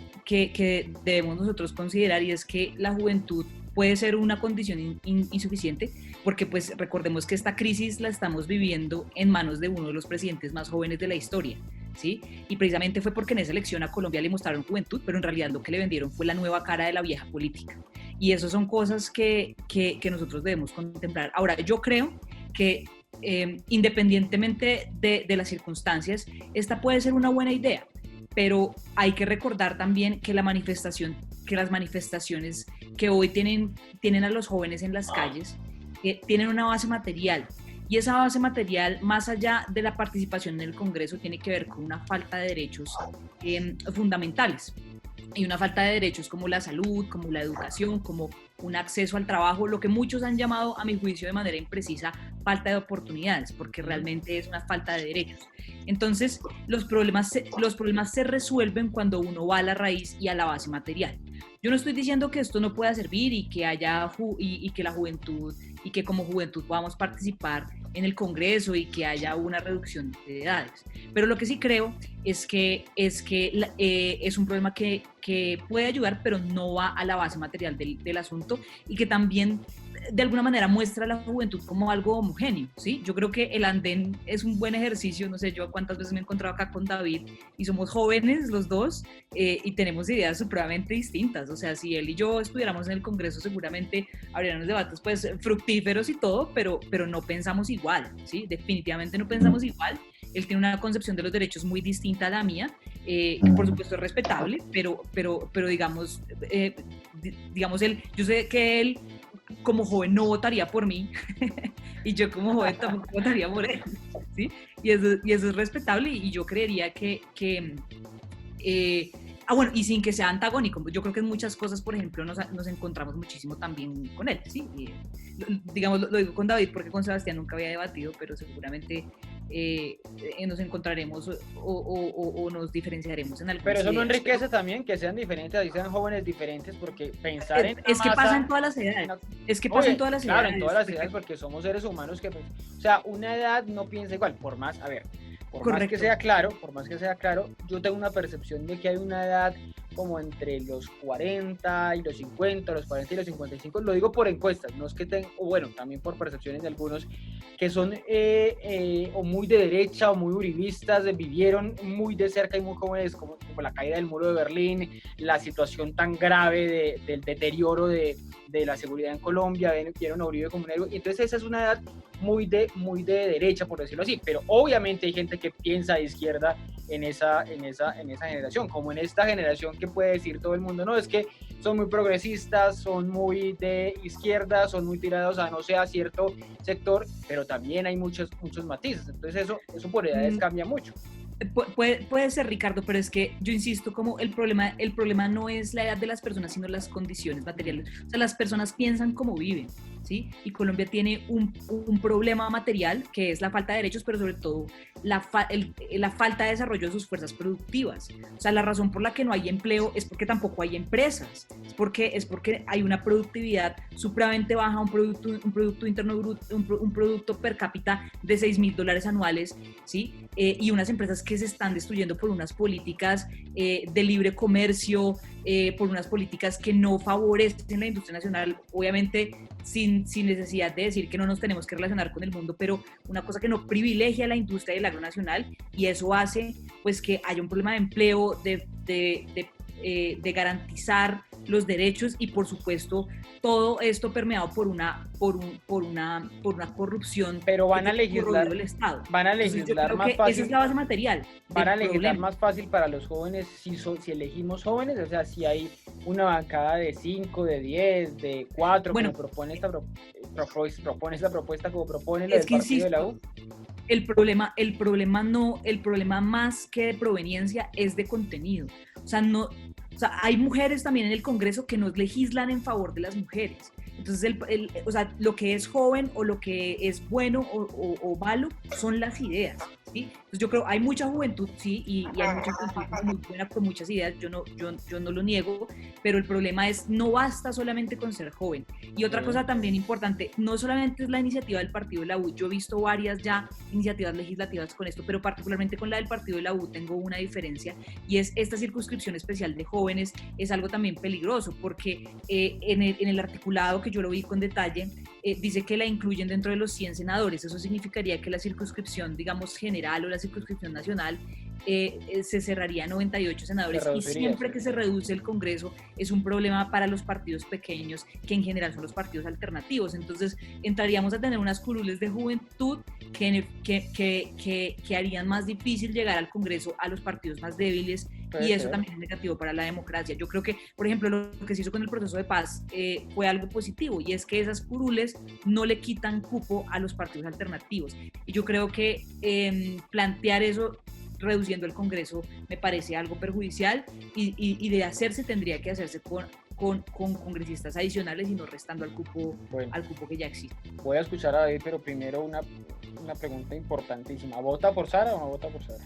debemos nosotros considerar y es que la juventud puede ser una condición insuficiente porque pues recordemos que esta crisis la estamos viviendo en manos de uno de los presidentes más jóvenes de la historia, ¿sí? Y precisamente fue porque en esa elección a Colombia le mostraron juventud, pero en realidad lo que le vendieron fue la nueva cara de la vieja política. Y eso son cosas que nosotros debemos contemplar. Ahora, yo creo que independientemente de las circunstancias, esta puede ser una buena idea, pero hay que recordar también que las manifestaciones que hoy tienen a los jóvenes en las calles tienen una base material, y esa base material, más allá de la participación en el Congreso, tiene que ver con una falta de derechos fundamentales, y una falta de derechos como la salud, como la educación, como un acceso al trabajo, lo que muchos han llamado, a mi juicio de manera imprecisa, falta de oportunidades, porque realmente es una falta de derechos. Entonces, los problemas se resuelven cuando uno va a la raíz y a la base material. Yo no estoy diciendo que esto no pueda servir y que haya y que la juventud y que como juventud podamos participar en el Congreso y que haya una reducción de edades, pero lo que sí creo es que es un problema que puede ayudar, pero no va a la base material del asunto, y que también de alguna manera muestra a la juventud como algo homogéneo, ¿sí? Yo creo que el andén es un buen ejercicio, no sé yo cuántas veces me he encontrado acá con David y somos jóvenes los dos y tenemos ideas supremamente distintas, o sea, si él y yo estuviéramos en el Congreso seguramente habrían unos debates pues fructíferos y todo, pero no pensamos igual, ¿sí? Definitivamente no pensamos igual. Él tiene una concepción de los derechos muy distinta a la mía, que por supuesto es respetable, pero digamos, yo sé que él como joven no votaría por mí y yo como joven tampoco votaría por él, ¿sí? Y eso es respetable, y yo creería que bueno, y sin que sea antagónico, yo creo que en muchas cosas, por ejemplo, nos encontramos muchísimo también con él, ¿sí? Y, digamos, lo digo con David porque con Sebastián nunca había debatido, pero seguramente nos encontraremos o nos diferenciaremos en algo. Pero eso no enriquece también que sean diferentes, así sean jóvenes diferentes, porque pensar en es que pasa en todas las edades. Es que pasa en todas las edades. Claro, en todas las edades, porque somos seres humanos que, o sea, una edad no piensa igual, por más, a ver, por Correcto. más que sea claro, yo tengo una percepción de que hay una edad como entre los 40 y los 50, los 40 y los 55, lo digo por encuestas, no es que tengo, o bueno, también por percepciones de algunos, que son o muy de derecha o muy uribistas, vivieron muy de cerca y muy jóvenes, como la caída del muro de Berlín, la situación tan grave del deterioro de la seguridad en Colombia, vieron a Uribe como un héroe, y entonces esa es una edad muy de derecha, por decirlo así, pero obviamente hay gente que piensa de izquierda en esa generación, como en esta generación que puede decir todo el mundo, no, es que son muy progresistas, son muy de izquierda, son muy tirados a no sé, a cierto sector, pero también hay muchos matices, entonces eso por edades cambia mucho. Puede ser, Ricardo, pero es que yo insisto, como el problema no es la edad de las personas, sino las condiciones materiales. O sea, las personas piensan cómo viven, ¿sí? Y Colombia tiene un problema material, que es la falta de derechos, pero sobre todo la falta de desarrollo de sus fuerzas productivas. O sea, la razón por la que no hay empleo es porque tampoco hay empresas, es porque hay una productividad supremamente baja, un producto interno bruto, un producto per cápita de $6,000 anuales, ¿sí? Y unas empresas que se están destruyendo por unas políticas de libre comercio, por unas políticas que no favorecen la industria nacional, obviamente sin necesidad de decir que no nos tenemos que relacionar con el mundo, pero una cosa que no privilegia la industria del agro nacional, y eso hace pues que haya un problema de empleo, de garantizar los derechos, y por supuesto todo esto permeado por una corrupción. Pero van a legislar el Estado. Van a legislar más fácil. Esa es la base material. Van a legislar más fácil para los jóvenes si elegimos jóvenes, o sea, si hay una bancada de 5, de 10, de 4, bueno, como propone esta propuesta, como propone el partido insisto, de la U. El problema más que de proveniencia es de contenido. O sea, hay mujeres también en el Congreso que no legislan en favor de las mujeres. Entonces, o sea, lo que es joven o lo que es bueno o malo son las ideas, ¿sí? Entonces, yo creo hay mucha juventud, sí, y hay mucha juventud muy buena con muchas ideas, yo no lo niego, pero el problema es, no basta solamente con ser joven. Y otra cosa también importante, no solamente es la iniciativa del partido de la U, yo he visto varias ya iniciativas legislativas con esto, pero particularmente con la del partido de la U tengo una diferencia, y es esta circunscripción especial de jóvenes es algo también peligroso, porque en el articulado que yo lo vi con detalle, dice que la incluyen dentro de los 100 senadores. Eso significaría que la circunscripción, digamos, general o la circunscripción nacional se cerraría a 98 senadores, y siempre que se reduce el Congreso es un problema para los partidos pequeños, que en general son los partidos alternativos. Entonces entraríamos a tener unas curules de juventud que harían más difícil llegar al Congreso a los partidos más débiles, y eso también es negativo para la democracia. Yo creo que, por ejemplo, lo que se hizo con el proceso de paz fue algo positivo, y es que esas curules no le quitan cupo a los partidos alternativos, y yo creo que plantear eso reduciendo el Congreso me parece algo perjudicial, y de hacerse tendría que hacerse con congresistas adicionales y no restando al cupo que ya existe. Voy a escuchar a David, pero primero una pregunta importantísima. ¿Vota por Sara o no vota por Sara?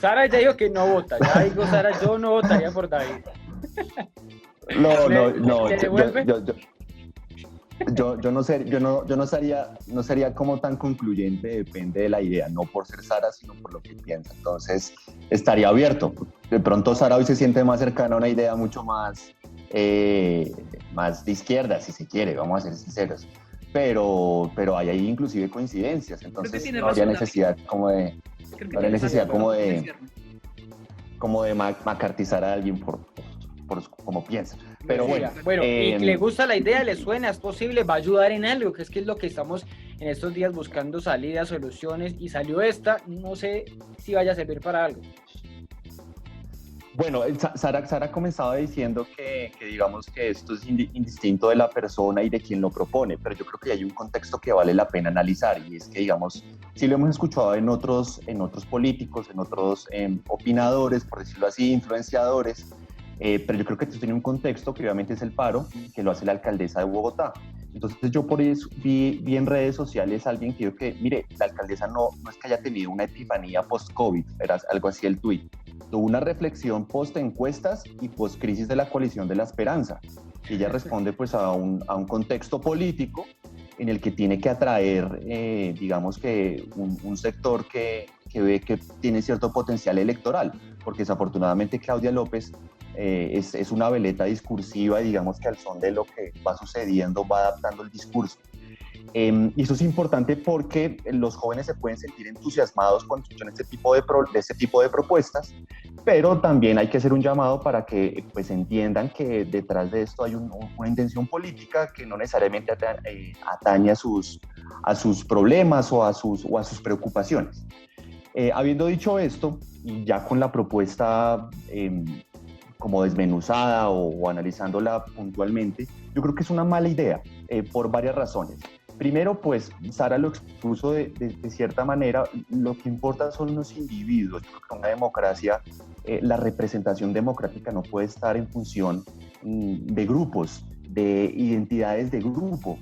Sara ya dijo que no vota. Ya dijo Sara, yo no votaría por David. Yo no sería como tan concluyente, depende de la idea, no por ser Sara, sino por lo que piensa. Entonces, estaría abierto. De pronto Sara hoy se siente más cercana a una idea mucho más de izquierda, si se quiere, vamos a ser sinceros. Pero hay ahí inclusive coincidencias, entonces no habría necesidad como de macartizar a alguien por como piensa. Pero bueno, y le gusta la idea, le suena, es posible, va a ayudar en algo, que es lo que estamos en estos días buscando salidas, soluciones, y salió esta, no sé si vaya a servir para algo. Bueno, Sara comenzaba diciendo que digamos que esto es indistinto de la persona y de quien lo propone, pero yo creo que hay un contexto que vale la pena analizar, y es que, digamos, sí lo hemos escuchado en otros políticos, en otros opinadores, por decirlo así, influenciadores, pero yo creo que esto tiene un contexto que obviamente es el paro, que lo hace la alcaldesa de Bogotá. Entonces yo por eso vi en redes sociales a alguien que dijo que, mire, la alcaldesa no es que haya tenido una epifanía post-COVID, era algo así el tuit. Tuvo una reflexión post-encuestas y post-crisis de la coalición de la esperanza. Y ella responde pues a un contexto político en el que tiene que atraer, digamos que un sector que ve que tiene cierto potencial electoral, porque desafortunadamente Claudia López es una veleta discursiva, digamos que al son de lo que va sucediendo va adaptando el discurso. Y eso es importante porque los jóvenes se pueden sentir entusiasmados cuando escuchan este tipo de propuestas, pero también hay que hacer un llamado para que pues entiendan que detrás de esto hay una intención política que no necesariamente atañe a sus problemas o a sus preocupaciones. Habiendo dicho esto, y ya con la propuesta como desmenuzada o analizándola puntualmente, yo creo que es una mala idea por varias razones. Primero, pues Sara lo expuso de cierta manera, lo que importa son los individuos. Yo creo que en una democracia, la representación democrática no puede estar en función de grupos, de identidades de grupo,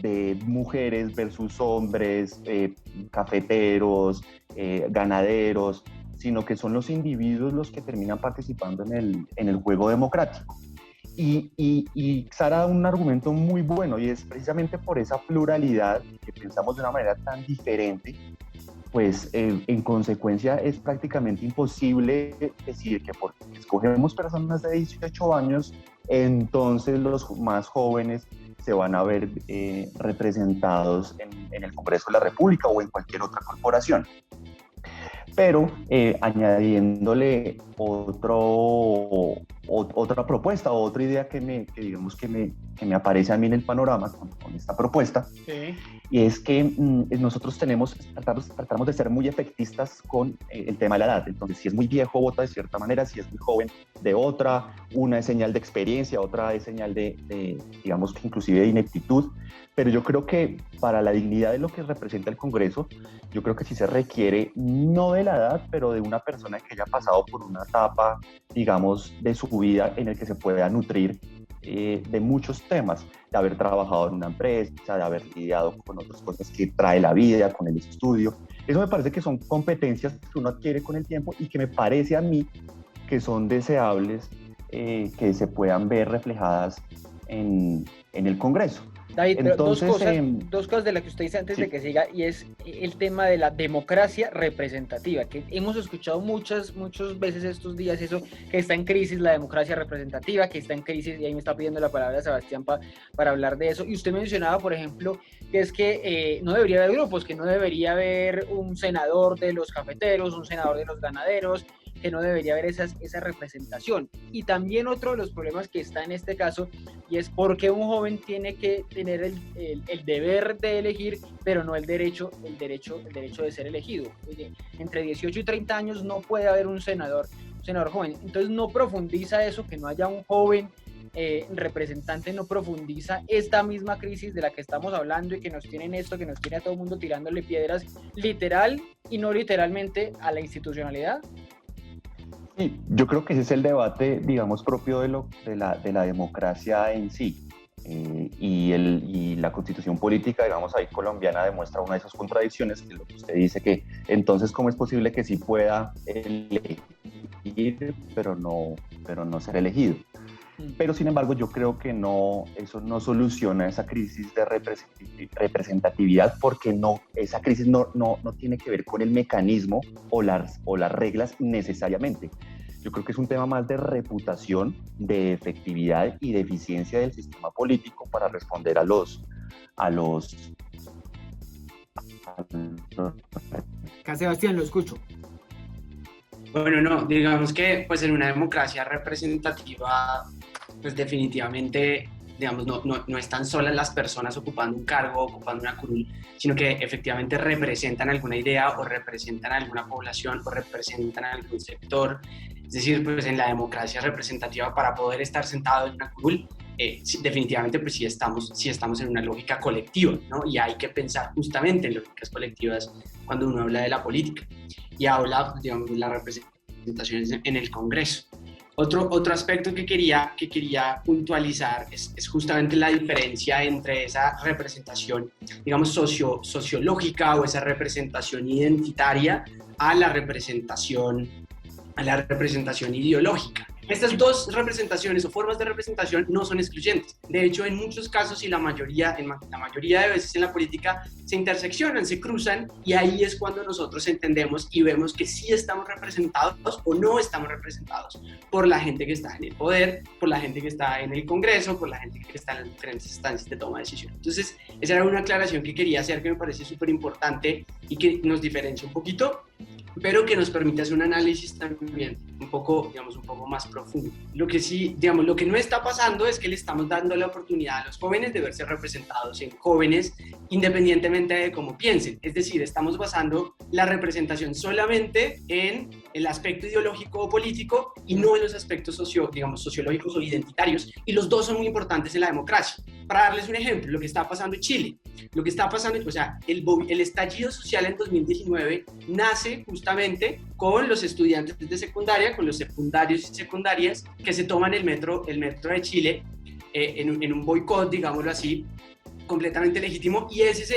de mujeres versus hombres, cafeteros, ganaderos, sino que son los individuos los que terminan participando en el juego democrático. Y Sara da un argumento muy bueno, y es precisamente por esa pluralidad que pensamos de una manera tan diferente, pues en consecuencia es prácticamente imposible decir que porque escogemos personas de 18 años, entonces los más jóvenes se van a ver representados en el Congreso de la República o en cualquier otra corporación. Pero añadiéndole otra propuesta o otra idea que me aparece a mí en el panorama con esta propuesta, sí. Y es que nosotros tratamos de ser muy efectistas con el tema de la edad. Entonces, si es muy viejo, vota de cierta manera; si es muy joven, de otra. Una es señal de experiencia, otra es señal de digamos que inclusive de ineptitud. Pero yo creo que para la dignidad de lo que representa el Congreso, yo creo que sí se requiere, no de la edad, pero de una persona que haya pasado por una etapa, digamos, de su vida en el que se pueda nutrir de muchos temas, de haber trabajado en una empresa, de haber lidiado con otras cosas que trae la vida, con el estudio. Eso me parece que son competencias que uno adquiere con el tiempo y que me parece a mí que son deseables que se puedan ver reflejadas en el Congreso. David, entonces, dos cosas de las que usted dice antes sí. De que siga, y es el tema de la democracia representativa, que hemos escuchado muchas veces estos días eso, que está en crisis la democracia representativa, que está en crisis, y ahí me está pidiendo la palabra Sebastián para hablar de eso. Y usted mencionaba, por ejemplo, que es que no debería haber grupos, que no debería haber un senador de los cafeteros, un senador de los ganaderos, que no debería haber esa representación. Y también otro de los problemas que está en este caso, y es por qué un joven tiene que tener el deber de elegir, pero no el derecho de ser elegido. Entre 18 y 30 años no puede haber un senador joven. Entonces no profundiza eso, que no haya un joven representante, no profundiza esta misma crisis de la que estamos hablando y que nos tiene a todo el mundo tirándole piedras literal y no literalmente a la institucionalidad. Sí, yo creo que ese es el debate, digamos, propio de la democracia en sí. Y la constitución política, digamos, ahí colombiana demuestra una de esas contradicciones, que es lo que usted dice, que entonces cómo es posible que sí pueda elegir, pero no ser elegido. Pero sin embargo yo creo que eso no soluciona esa crisis de representatividad, porque esa crisis no tiene que ver con el mecanismo o las reglas necesariamente. Yo creo que es un tema más de reputación, de efectividad y de eficiencia del sistema político para responder a los Sebastián, lo escucho. Bueno, no, digamos que pues en una democracia representativa, pues definitivamente, digamos, no están solas las personas ocupando un cargo, ocupando una curul, sino que efectivamente representan alguna idea o representan alguna población o representan algún sector Es decir, pues en la democracia representativa, para poder estar sentado en una curul, sí, definitivamente pues sí estamos en una lógica colectiva, ¿no? Y hay que pensar justamente en lógicas colectivas cuando uno habla de la política y habla, digamos, de las representaciones en el Congreso. Otro aspecto que quería puntualizar es justamente la diferencia entre esa representación, digamos, sociológica o esa representación identitaria a la representación ideológica. Estas dos representaciones o formas de representación no son excluyentes. De hecho, en muchos casos y la mayoría de veces en la política se interseccionan, se cruzan, y ahí es cuando nosotros entendemos y vemos que sí estamos representados o no estamos representados por la gente que está en el poder, por la gente que está en el Congreso, por la gente que está en las diferentes instancias de toma de decisión. Entonces, esa era una aclaración que quería hacer, que me parece súper importante y que nos diferencia un poquito, pero que nos permite hacer un análisis también un poco más profundo. Lo que sí, digamos, lo que no está pasando es que le estamos dando la oportunidad a los jóvenes de verse representados en jóvenes independientemente de cómo piensen. Es decir, estamos basando la representación solamente en el aspecto ideológico o político y no en los aspectos sociológicos o identitarios, y los dos son muy importantes en la democracia. Para darles un ejemplo, lo que está pasando en Chile, o sea, el estallido social en 2019 nace justamente con los estudiantes de secundaria, con los secundarios y secundarias que se toman el metro de Chile en un boicot, digámoslo así, completamente legítimo, y esa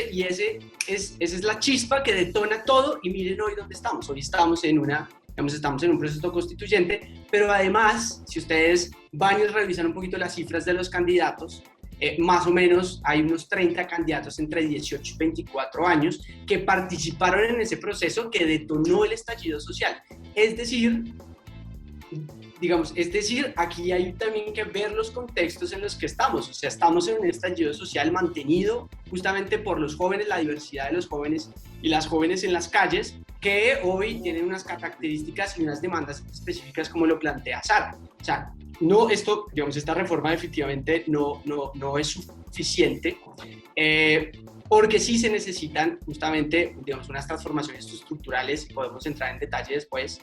es la chispa que detona todo. Y miren hoy dónde estamos. Hoy estamos en un proceso constituyente, pero además, si ustedes van y revisan un poquito las cifras de los candidatos, más o menos hay unos 30 candidatos entre 18 y 24 años que participaron en ese proceso que detonó el estallido social. Es decir, aquí hay también que ver los contextos en los que estamos. O sea, estamos en un estallido social mantenido justamente por los jóvenes, la diversidad de los jóvenes y las jóvenes en las calles, que hoy tienen unas características y unas demandas específicas como lo plantea Sara. O sea, esta reforma definitivamente no es suficiente, porque sí se necesitan justamente, unas transformaciones estructurales, y podemos entrar en detalle después,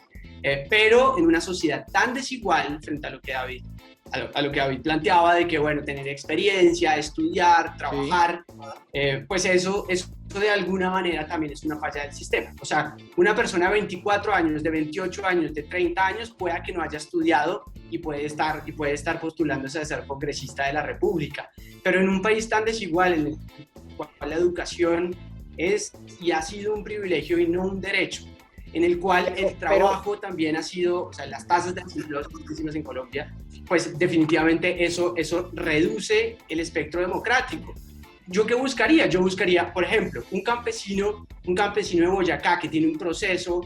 pero en una sociedad tan desigual frente a lo que David planteaba, de que, bueno, tener experiencia, estudiar, trabajar, pues eso de alguna manera también es una falla del sistema. O sea, una persona de 24 años, de 28 años, de 30 años, pueda que no haya estudiado y puede estar postulándose a ser congresista de la República. Pero en un país tan desigual, en el cual la educación es y ha sido un privilegio y no un derecho, en el cual el trabajo también ha sido, o sea, las tasas de desempleo son altísimas en Colombia, pues definitivamente eso reduce el espectro democrático. ¿Yo qué buscaría? Yo buscaría, por ejemplo, un campesino de Boyacá que tiene un proceso,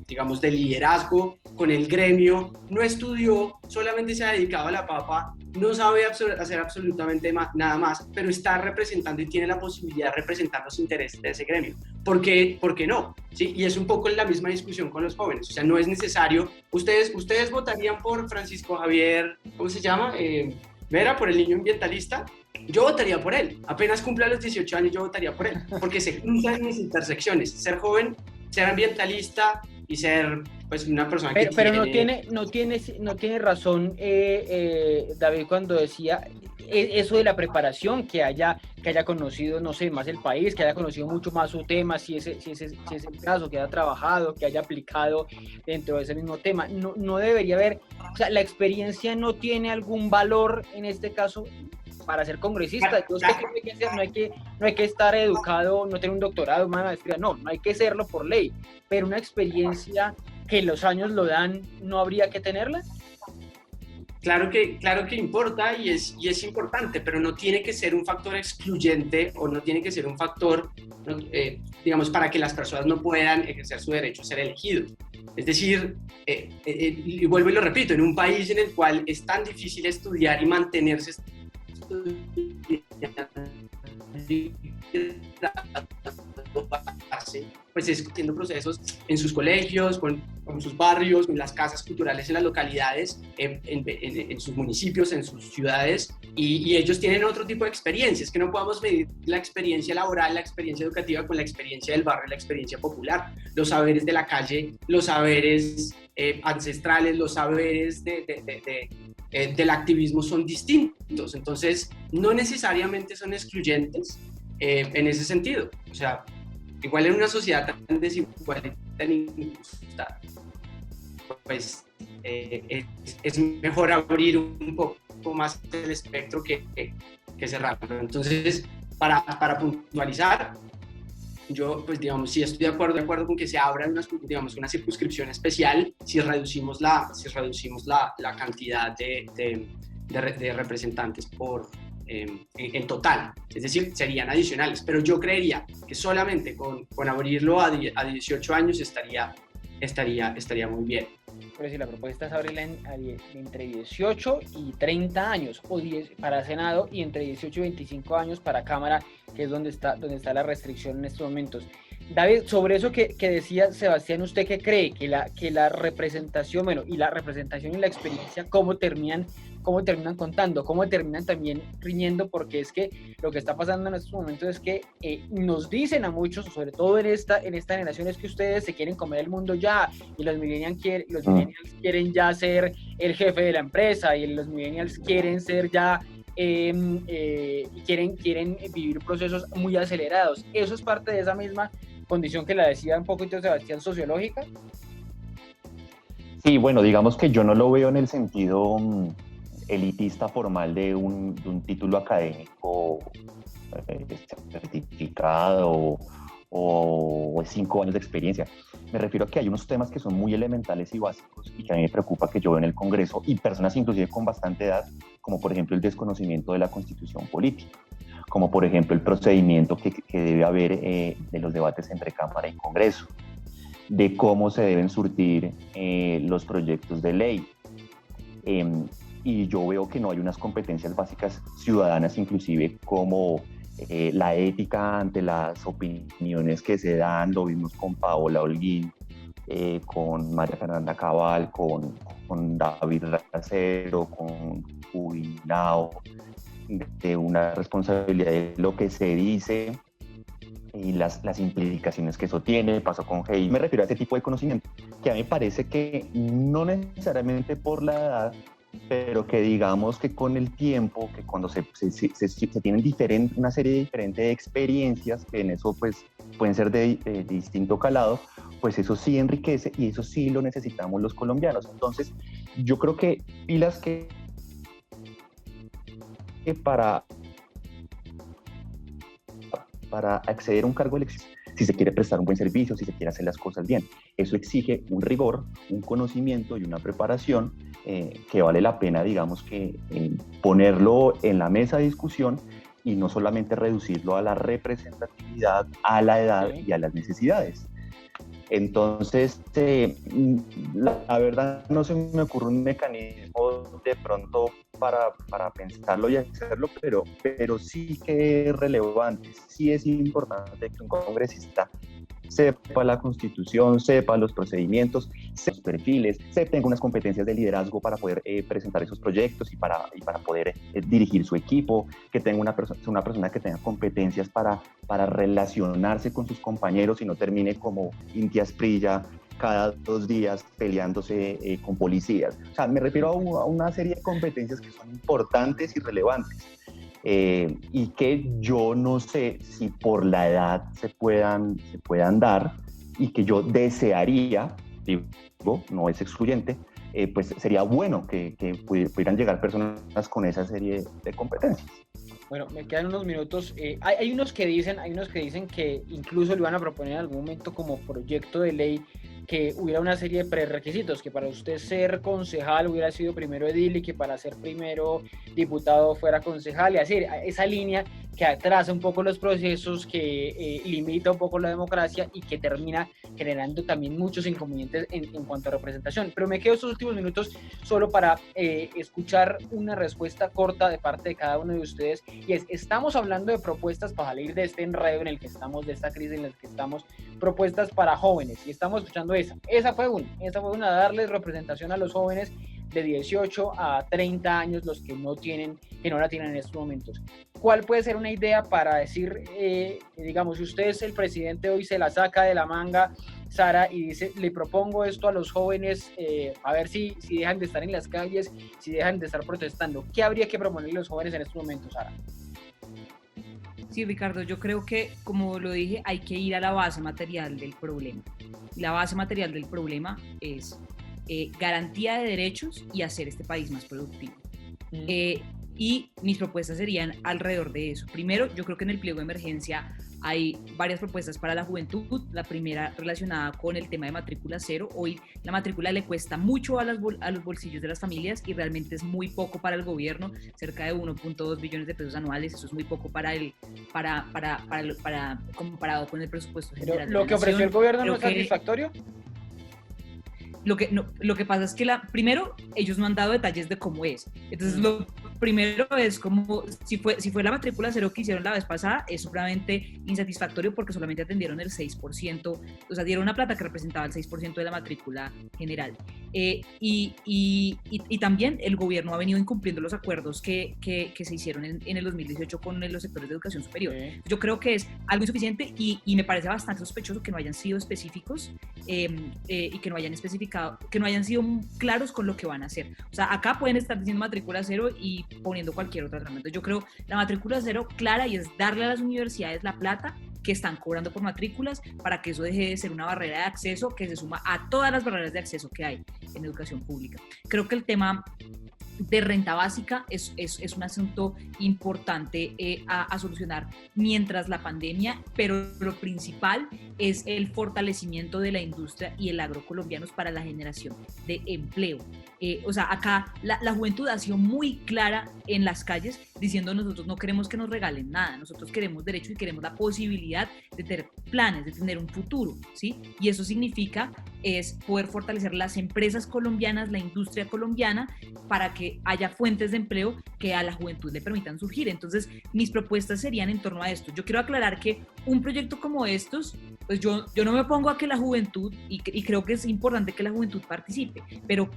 digamos, de liderazgo con el gremio, no estudió, solamente se ha dedicado a la papa, no sabe hacer absolutamente nada más, pero está representando y tiene la posibilidad de representar los intereses de ese gremio. ¿Por qué no? ¿Sí? Y es un poco la misma discusión con los jóvenes. O sea, no es necesario. ¿Ustedes votarían por Francisco Javier, ¿cómo se llama? Vera, por el niño ambientalista? Yo votaría por él. Apenas cumpla los 18 años, yo votaría por él, porque se cruzan en las intersecciones. Ser joven, ser ambientalista y ser, pues, una persona que pero no tiene razón David cuando decía eso de la preparación, que haya conocido, no sé, más el país, que haya conocido mucho más su tema, si es el caso, que haya trabajado, que haya aplicado dentro de ese mismo tema. No debería haber, o sea, la experiencia no tiene algún valor en este caso para ser congresista. Yo sé que no hay que estar educado, no tener un doctorado, una maestría, no hay que serlo por ley, pero una experiencia que los años lo dan, ¿no habría que tenerla? Claro que importa y es importante, pero no tiene que ser un factor excluyente o no tiene que ser un factor, digamos, para que las personas no puedan ejercer su derecho a ser elegidos. Es decir, y vuelvo y lo repito, en un país en el cual es tan difícil estudiar y mantenerse pues es haciendo procesos en sus colegios, con sus barrios, en las casas culturales, en las localidades, en sus municipios, en sus ciudades, y ellos tienen otro tipo de experiencias, que no podamos medir la experiencia laboral, la experiencia educativa con la experiencia del barrio, la experiencia popular, los saberes de la calle, los saberes ancestrales, los saberes del activismo son distintos, entonces no necesariamente son excluyentes en ese sentido. O sea, igual en una sociedad tan desigual y tan injusta, pues es mejor abrir un poco más el espectro que cerrarlo. Entonces, para puntualizar, yo, pues digamos, sí estoy de acuerdo con que se abra una circunscripción especial si reducimos la cantidad de representantes en total, es decir, serían adicionales, pero yo creería que solamente con abrirlo a 18 años estaría muy bien. Pero si la propuesta es abrirla entre 18 y 30 años, o 10 para Senado y entre 18 y 25 años para Cámara, que es donde está la restricción en estos momentos. David, sobre eso que decía Sebastián, ¿usted qué cree? Que la representación, bueno, y la representación y la experiencia, ¿cómo terminan contando? ¿Cómo terminan también riñendo? Porque es que lo que está pasando en estos momentos es que nos dicen a muchos, sobre todo en esta generación, es que ustedes se quieren comer el mundo ya, y los millennials quieren ya ser el jefe de la empresa, y los millennials quieren ser ya... quieren vivir procesos muy acelerados. Eso es parte de esa misma condición que la decía un poquito Sebastián, sociológica. Sí, bueno, digamos que yo no lo veo en el sentido elitista formal de un título académico certificado o 5 años de experiencia. Me refiero a que hay unos temas que son muy elementales y básicos y que a mí me preocupa que yo veo en el Congreso y personas inclusive con bastante edad, como por ejemplo el desconocimiento de la Constitución política, como por ejemplo el procedimiento que debe haber de los debates entre Cámara y Congreso, de cómo se deben surtir los proyectos de ley. Y yo veo que no hay unas competencias básicas ciudadanas, inclusive como la ética ante las opiniones que se dan. Lo vimos con Paola Holguín, con María Fernanda Cabal, con David Racero, con Jubilao, de una responsabilidad de lo que se dice y las implicaciones que eso tiene. Pasó con Hey. Me refiero a ese tipo de conocimiento que a mí me parece que no necesariamente por la edad, pero que digamos que con el tiempo, que cuando se tienen una serie diferente de experiencias, que en eso pues pueden ser de distinto calado, pues eso sí enriquece y eso sí lo necesitamos los colombianos. Entonces yo creo que pilas que para acceder a un cargo de elección, si se quiere prestar un buen servicio, si se quiere hacer las cosas bien, eso exige un rigor, un conocimiento y una preparación que vale la pena, digamos, que ponerlo en la mesa de discusión y no solamente reducirlo a la representatividad, a la edad y a las necesidades. Entonces, la verdad no se me ocurre un mecanismo de pronto para pensarlo y hacerlo, pero sí que es relevante, sí es importante que un congresista sepa la Constitución, sepa los procedimientos, sepa los perfiles, tenga unas competencias de liderazgo para poder presentar esos proyectos y para poder dirigir su equipo, que tenga una persona que tenga competencias para relacionarse con sus compañeros y no termine como Inti Asprilla cada 2 días peleándose con policías. O sea, me refiero a una serie de competencias que son importantes y relevantes. Y que yo no sé si por la edad se puedan dar y que yo desearía, digo, no es excluyente, pues sería bueno que pudieran llegar personas con esa serie de competencias. Bueno, me quedan unos minutos. Hay unos que dicen que incluso le van a proponer en algún momento como proyecto de ley que hubiera una serie de prerequisitos, que para usted ser concejal hubiera sido primero edil y que para ser primero diputado fuera concejal, y así, esa línea que atrasa un poco los procesos, que limita un poco la democracia y que termina generando también muchos inconvenientes en cuanto a representación. Pero me quedo estos últimos minutos solo para escuchar una respuesta corta de parte de cada uno de ustedes, y estamos hablando de propuestas para salir de este enredo en el que estamos, de esta crisis en la que estamos, propuestas para jóvenes, y estamos escuchando esa fue una, darles representación a los jóvenes, de 18 a 30 años los que no la tienen en estos momentos. ¿Cuál puede ser una idea para decir, digamos, si usted es el presidente hoy, se la saca de la manga, Sara, y dice, le propongo esto a los jóvenes, a ver si dejan de estar en las calles, si dejan de estar protestando? ¿Qué habría que proponerle a los jóvenes en estos momentos, Sara? Sí, Ricardo, yo creo que, como lo dije, hay que ir a la base material del problema. La base material del problema es garantía de derechos y hacer este país más productivo. Y mis propuestas serían alrededor de eso. Primero, yo creo que en el pliego de emergencia hay varias propuestas para la juventud. La primera relacionada con el tema de matrícula cero. Hoy la matrícula le cuesta mucho a los bolsillos de las familias y realmente es muy poco para el gobierno, cerca de 1.2 billones de pesos anuales. Eso es muy poco comparado con el presupuesto general. Pero lo que ofreció el gobierno no es satisfactorio. Lo que pasa es que primero ellos no han dado detalles de cómo es. Entonces lo primero es como si fue la matrícula cero que hicieron la vez pasada, es supremamente insatisfactorio porque solamente atendieron el 6%, o sea, dieron una plata que representaba el 6% de la matrícula general. Y también el gobierno ha venido incumpliendo los acuerdos que se hicieron en el 2018 con los sectores de educación superior. Yo creo que es algo insuficiente y me parece bastante sospechoso que no hayan sido específicos y que no hayan sido claros con lo que van a hacer. O sea, acá pueden estar diciendo matrícula cero y poniendo cualquier otra trampa. Entonces yo creo la matrícula cero clara y es darle a las universidades la plata que están cobrando por matrículas para que eso deje de ser una barrera de acceso que se suma a todas las barreras de acceso que hay en educación pública. Creo que el tema de renta básica es un asunto importante a solucionar mientras la pandemia, pero lo principal es el fortalecimiento de la industria y el agro colombianos para la generación de empleo. O sea, acá la juventud ha sido muy clara en las calles diciendo nosotros no queremos que nos regalen nada, nosotros queremos derecho y queremos la posibilidad de tener planes, de tener un futuro, ¿sí? Y eso significa es poder fortalecer las empresas colombianas, la industria colombiana, para que haya fuentes de empleo que a la juventud le permitan surgir. Entonces, mis propuestas serían en torno a esto. Yo quiero aclarar que un proyecto como estos, pues yo no me opongo a que la juventud, y creo que es importante que la juventud participe, pero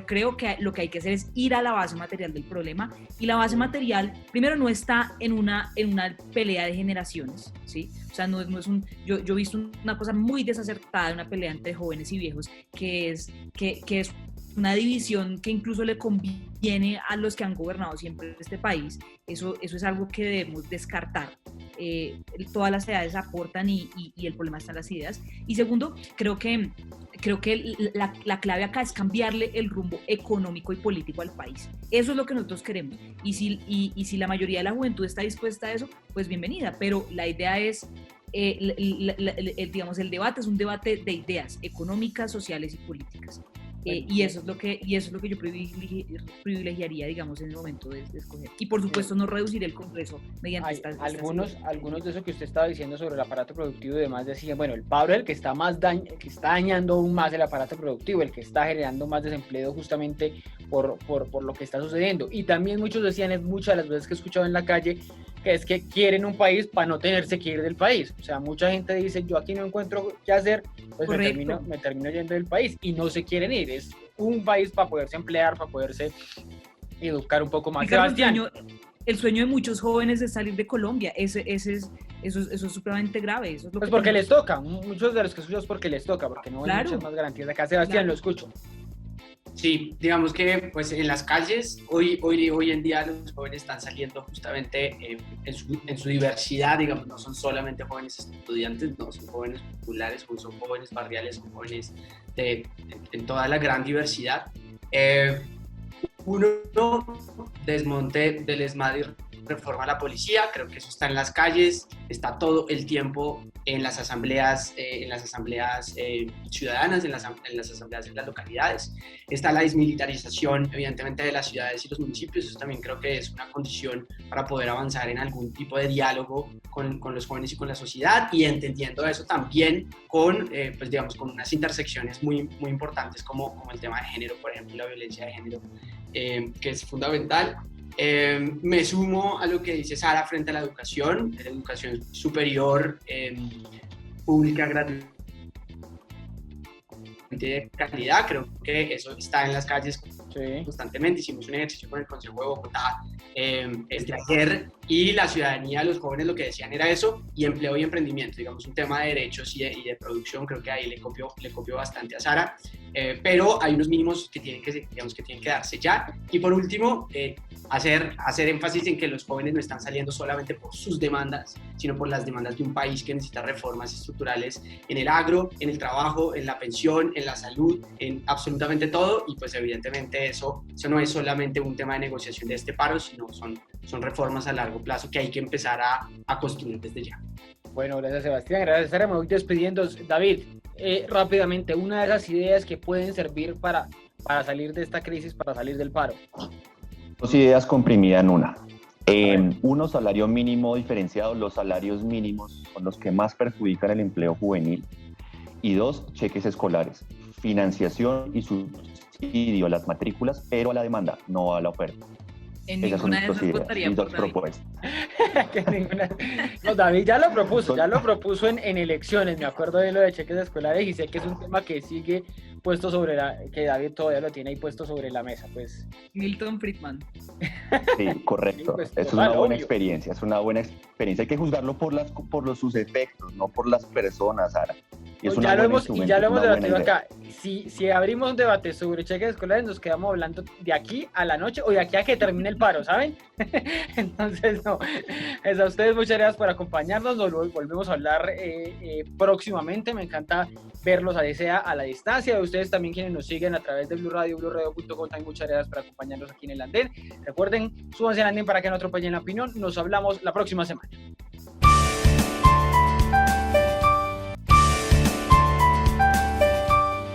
creo que lo que hay que hacer es ir a la base material del problema, y la base material, primero, no está en una pelea de generaciones, ¿sí? O sea, no es yo he visto una cosa muy desacertada de una pelea entre jóvenes y viejos, que es una división que incluso le conviene a los que han gobernado siempre este país. Eso es algo que debemos descartar. Todas las edades aportan y el problema está en las ideas. Y segundo, creo que la clave acá es cambiarle el rumbo económico y político al país. Eso es lo que nosotros queremos. Y si la mayoría de la juventud está dispuesta a eso, pues bienvenida. Pero la idea es, digamos, el debate es un debate de ideas económicas, sociales y políticas. Y eso es lo que yo privilegiaría, digamos, en el momento de escoger. Y por supuesto no reducir el Congreso mediante estas algunos de eso que usted estaba diciendo sobre el aparato productivo y demás decían, bueno, el paro es el que está dañando aún más el aparato productivo, el que está generando más desempleo justamente por lo que está sucediendo. Y también muchos decían, muchas de las veces que he escuchado en la calle, que es que quieren un país para no tenerse que ir del país. O sea, mucha gente dice, yo aquí no encuentro qué hacer, pues me termino yendo del país, y no se quieren ir. Es un país para poderse emplear, para poderse educar un poco más. Ricardo, el sueño de muchos jóvenes es salir de Colombia. Eso es supremamente grave. Eso es lo pues que porque les toca. Muchos de los que escucho es porque les toca, porque no hay claro, muchas más garantías. Acá, Sebastián, claro. Lo escucho. Sí, digamos que pues en las calles hoy en día los jóvenes están saliendo justamente en su diversidad, digamos, no son solamente jóvenes estudiantes, no, son jóvenes populares, son jóvenes barriales, son jóvenes en toda la gran diversidad. Uno, desmonte del ESMAD y reforma a la policía, creo que eso está en las calles, está todo el tiempo en las asambleas ciudadanas, en las asambleas de las localidades. Está la desmilitarización, evidentemente, de las ciudades y los municipios. Eso también creo que es una condición para poder avanzar en algún tipo de diálogo con los jóvenes y con la sociedad, y entendiendo eso también con unas intersecciones muy, muy importantes como el tema de género, por ejemplo, la violencia de género, que es fundamental. Me sumo a lo que dice Sara frente a la educación superior, pública, gratuita, de calidad. Creo que eso está en las calles Sí. constantemente. Hicimos un ejercicio con el Consejo de Bogotá desde ayer, y la ciudadanía, los jóvenes lo que decían era eso, y empleo y emprendimiento, digamos, un tema de derechos y de producción. Creo que ahí le copió bastante a Sara, pero hay unos mínimos que tienen que darse ya. Y por último, hacer énfasis en que los jóvenes no están saliendo solamente por sus demandas, sino por las demandas de un país que necesita reformas estructurales en el agro, en el trabajo, en la pensión, en la salud, en absolutamente todo. Y pues evidentemente eso no es solamente un tema de negociación de este paro, sino son reformas a largo plazo que hay que empezar a construir desde ya. Bueno, gracias Sebastián, gracias Sara, me voy despidiendo. David, rápidamente, una de esas ideas que pueden servir para salir de esta crisis, para salir del paro. 2 ideas comprimidas en una. Uno, salario mínimo diferenciado. Los salarios mínimos son los que más perjudican el empleo juvenil. Y 2, cheques escolares. Financiación y subsidio a las matrículas, pero a la demanda, no a la oferta. En Esas son ninguna de mis 2 esas ideas, votaría mis por 2 David. propuestas. No, David ya lo propuso en elecciones, me acuerdo de lo de cheques escolares y sé que es un tema que sigue puesto que David todavía lo tiene ahí puesto sobre la mesa, pues. Milton Friedman. Sí, correcto. Sí, pues, Eso es total, una buena obvio. experiencia, Hay que juzgarlo por sus efectos, no por las personas, Sara. Y es Ya una lo buena hemos instrumento, ya lo es hemos una buena debatido idea. acá. Si abrimos un debate sobre cheques escolares, nos quedamos hablando de aquí a la noche o de aquí a que termine el paro, ¿saben? Entonces, no. Es a ustedes, muchas gracias por acompañarnos. Nos volvemos a hablar próximamente. Me encanta verlos así sea a la distancia. De ustedes también quienes nos siguen a través de Blue Radio, BlueRadio.com. También muchas gracias por acompañarnos aquí en el andén. Recuerden, súbanse al andén para que no atropellen la opinión. Nos hablamos la próxima semana.